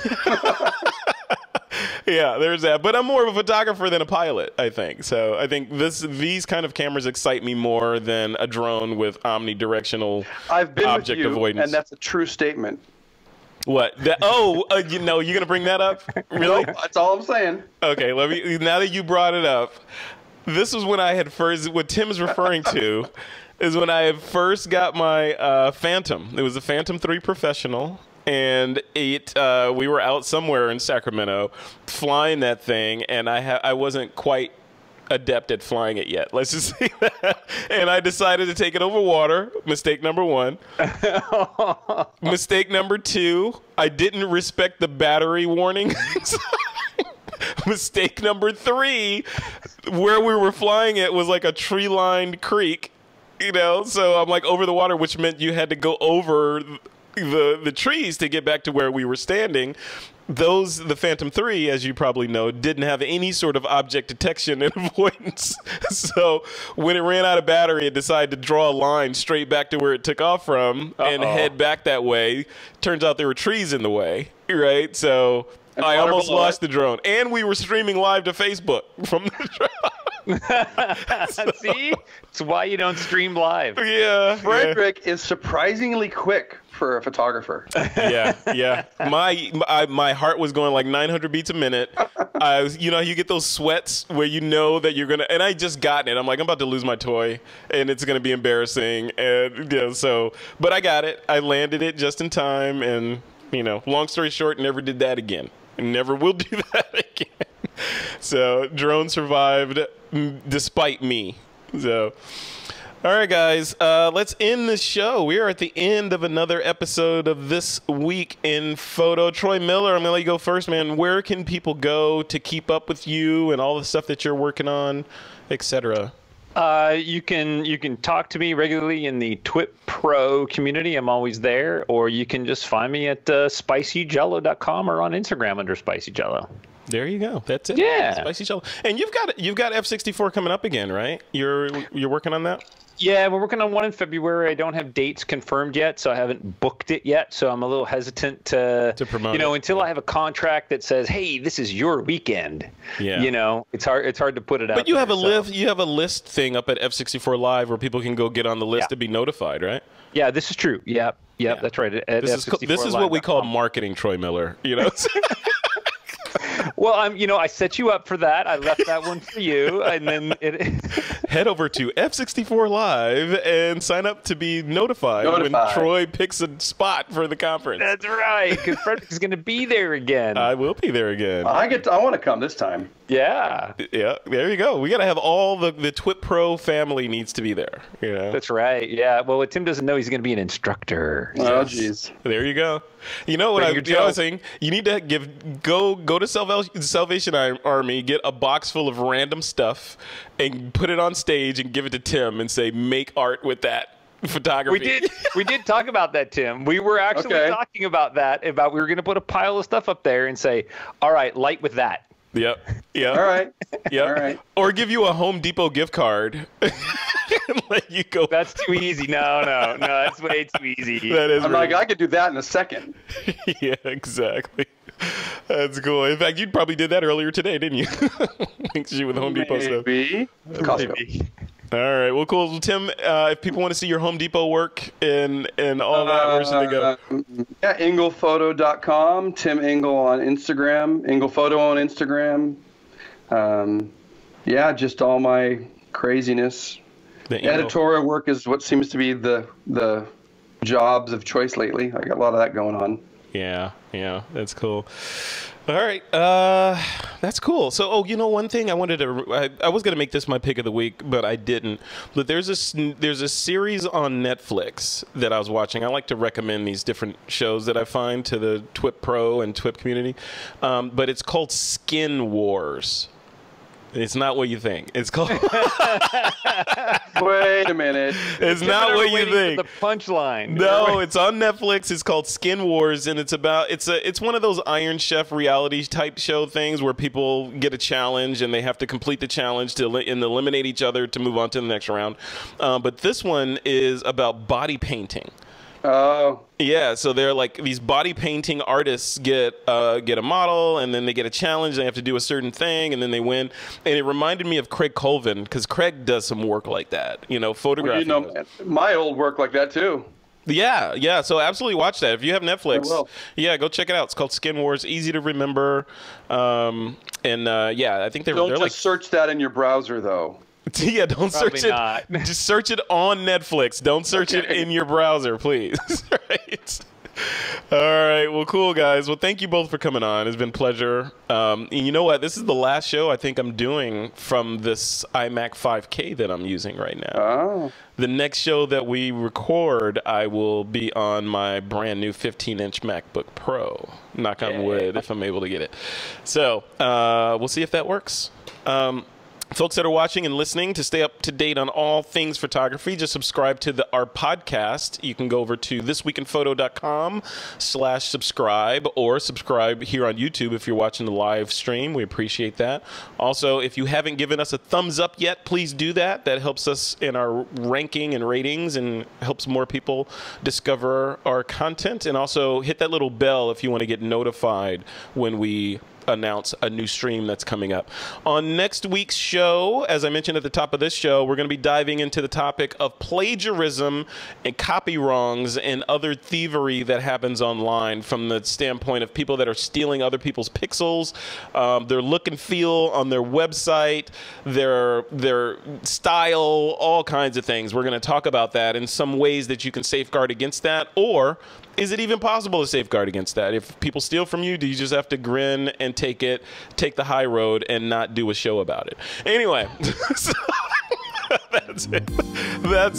Yeah, there's that. But I'm more of a photographer than a pilot, I think. So I think these kind of cameras excite me more than a drone with omnidirectional I've been object with you, avoidance. and that's a true statement. What? You know, you're gonna bring that up? Really? Nope, that's all I'm saying. Okay, let me. Now that you brought it up, this was when I had first. What Tim is referring to is when I had first got my Phantom. It was a Phantom 3 Professional. And we were out somewhere in Sacramento flying that thing, and I wasn't quite adept at flying it yet. Let's just say that. And I decided to take it over water. Mistake number 1. Mistake number 2, I didn't respect the battery warning. Mistake number 3, where we were flying it was like a tree-lined creek, you know. So I'm like over the water, which meant you had to go over the trees to get back to where we were standing. The Phantom 3, as you probably know, didn't have any sort of object detection and avoidance. So when it ran out of battery, it decided to draw a line straight back to where it took off from and head back that way. Turns out there were trees in the way, right? So I almost lost the drone. And we were streaming live to Facebook from the drone. See? It's why you don't stream live. Yeah. Frederick is surprisingly quick for a photographer. Yeah. My heart was going like 900 beats a minute. You know, you get those sweats where you know that you're gonna. And I just gotten it. I'm like, I'm about to lose my toy, and it's gonna be embarrassing. And you know, so, but I got it. I landed it just in time, and you know, long story short, never did that again. Never will do that again. So drone survived despite me. So. All right, guys, let's end the show. We are at the end of another episode of This Week in Photo. Troy Miller, I'm going to let you go first, man. Where can people go to keep up with you and all the stuff that you're working on, etc.? You can talk to me regularly in the TWiP Pro community. I'm always there. Or you can just find me at spicyjello.com or on Instagram under spicyjello. There you go. That's it. Yeah. Spicy Jello. And you've got F64 coming up again, right? You're working on that? Yeah, we're working on one in February. I don't have dates confirmed yet, so I haven't booked it yet. So I'm a little hesitant to promote it. Until I have a contract that says, "Hey, this is your weekend." Yeah. You know, it's hard to put it out. But you have you have a list thing up at F64 Live where people can go get on the list to be notified, right? Yeah, this is true. Yep, that's right. This is what we call marketing, Troy Miller. You know. Well, I set you up for that. I left that one for you, and then head over to F64 Live and sign up to be notified when Troy picks a spot for the conference. That's right, because Frederick is going to be there again. I will be there again. I want to come this time. Yeah. There you go. We got to have all the TWiP Pro family needs to be there. You know. That's right. Yeah. Well, what Tim doesn't know, he's going to be an instructor. Oh, jeez. There you go. You know what I was saying? You need to go to Salvation Army, get a box full of random stuff, and put it on stage and give it to Tim and say, make art with that photography. We did talk about that, Tim. We were actually talking about that. We were going to put a pile of stuff up there and say, all right, light with that. Yep. All right. Yep. All right. Or give you a Home Depot gift card and let you go. That's too easy. No, that's way too easy. That is. I could do that in a second. Yeah, exactly. That's cool. In fact, you probably did that earlier today, didn't you? Thanks to you with Home Depot stuff. Maybe. All right. Well, cool. Well, Tim, if people want to see your Home Depot work and all that, where should they go? Yeah, inglephoto.com. Tim Ingle on Instagram. Inglephoto on Instagram. Yeah, just all my craziness. Editorial work is what seems to be the jobs of choice lately. I got a lot of that going on. Yeah, that's cool. All right, that's cool. So, one thing I wanted to, I was gonna make this my pick of the week, but I didn't. But there's a series on Netflix that I was watching. I like to recommend these different shows that I find to the TWiP Pro and TWiP community, but it's called Skin Wars. It's not what you think. It's called. Wait a minute. It's not what you think. The punchline. No, it's on Netflix. It's called Skin Wars, and it's one of those Iron Chef reality type show things where people get a challenge and they have to complete the challenge to eliminate each other to move on to the next round. But this one is about body painting. Oh. Yeah, so they're like these body painting artists get a model, and then they get a challenge. They have to do a certain thing, and then they win. And it reminded me of Craig Colvin, because Craig does some work like that. You know, photography. Well, you know, my old work like that too. Yeah. So absolutely watch that if you have Netflix. I will. Yeah, go check it out. It's called Skin Wars. Easy to remember. Yeah, I think they're Don't like search that in your browser though. Yeah, don't Probably search it. not. Just search it on Netflix. Don't search it in your browser, please. Right. All right. Well, cool, guys. Well, thank you both for coming on. It's been a pleasure. And you know what? This is the last show I think I'm doing from this iMac 5K that I'm using right now. Oh. The next show that we record, I will be on my brand new 15-inch MacBook Pro. Knock on wood, if I'm able to get it. So we'll see if that works. Folks that are watching and listening, to stay up to date on all things photography, just subscribe to our podcast. You can go over to thisweekinphoto.com/subscribe, or subscribe here on YouTube if you're watching the live stream. We appreciate that. Also, if you haven't given us a thumbs up yet, please do that. That helps us in our ranking and ratings and helps more people discover our content. And also hit that little bell if you want to get notified when we announce a new stream that's coming up. On next week's show, as I mentioned at the top of this show, we're going to be diving into the topic of plagiarism and copy wrongs and other thievery that happens online, from the standpoint of people that are stealing other people's pixels, their look and feel on their website, their style, all kinds of things. We're going to talk about that and some ways that you can safeguard against that, or is it even possible to safeguard against that? If people steal from you, do you just have to grin and take the high road and not do a show about it? Anyway, so that's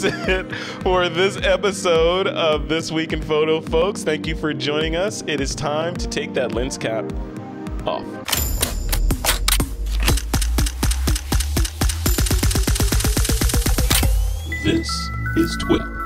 it for this episode of This Week in Photo, folks. Thank you for joining us. It is time to take that lens cap off. This is TWiP.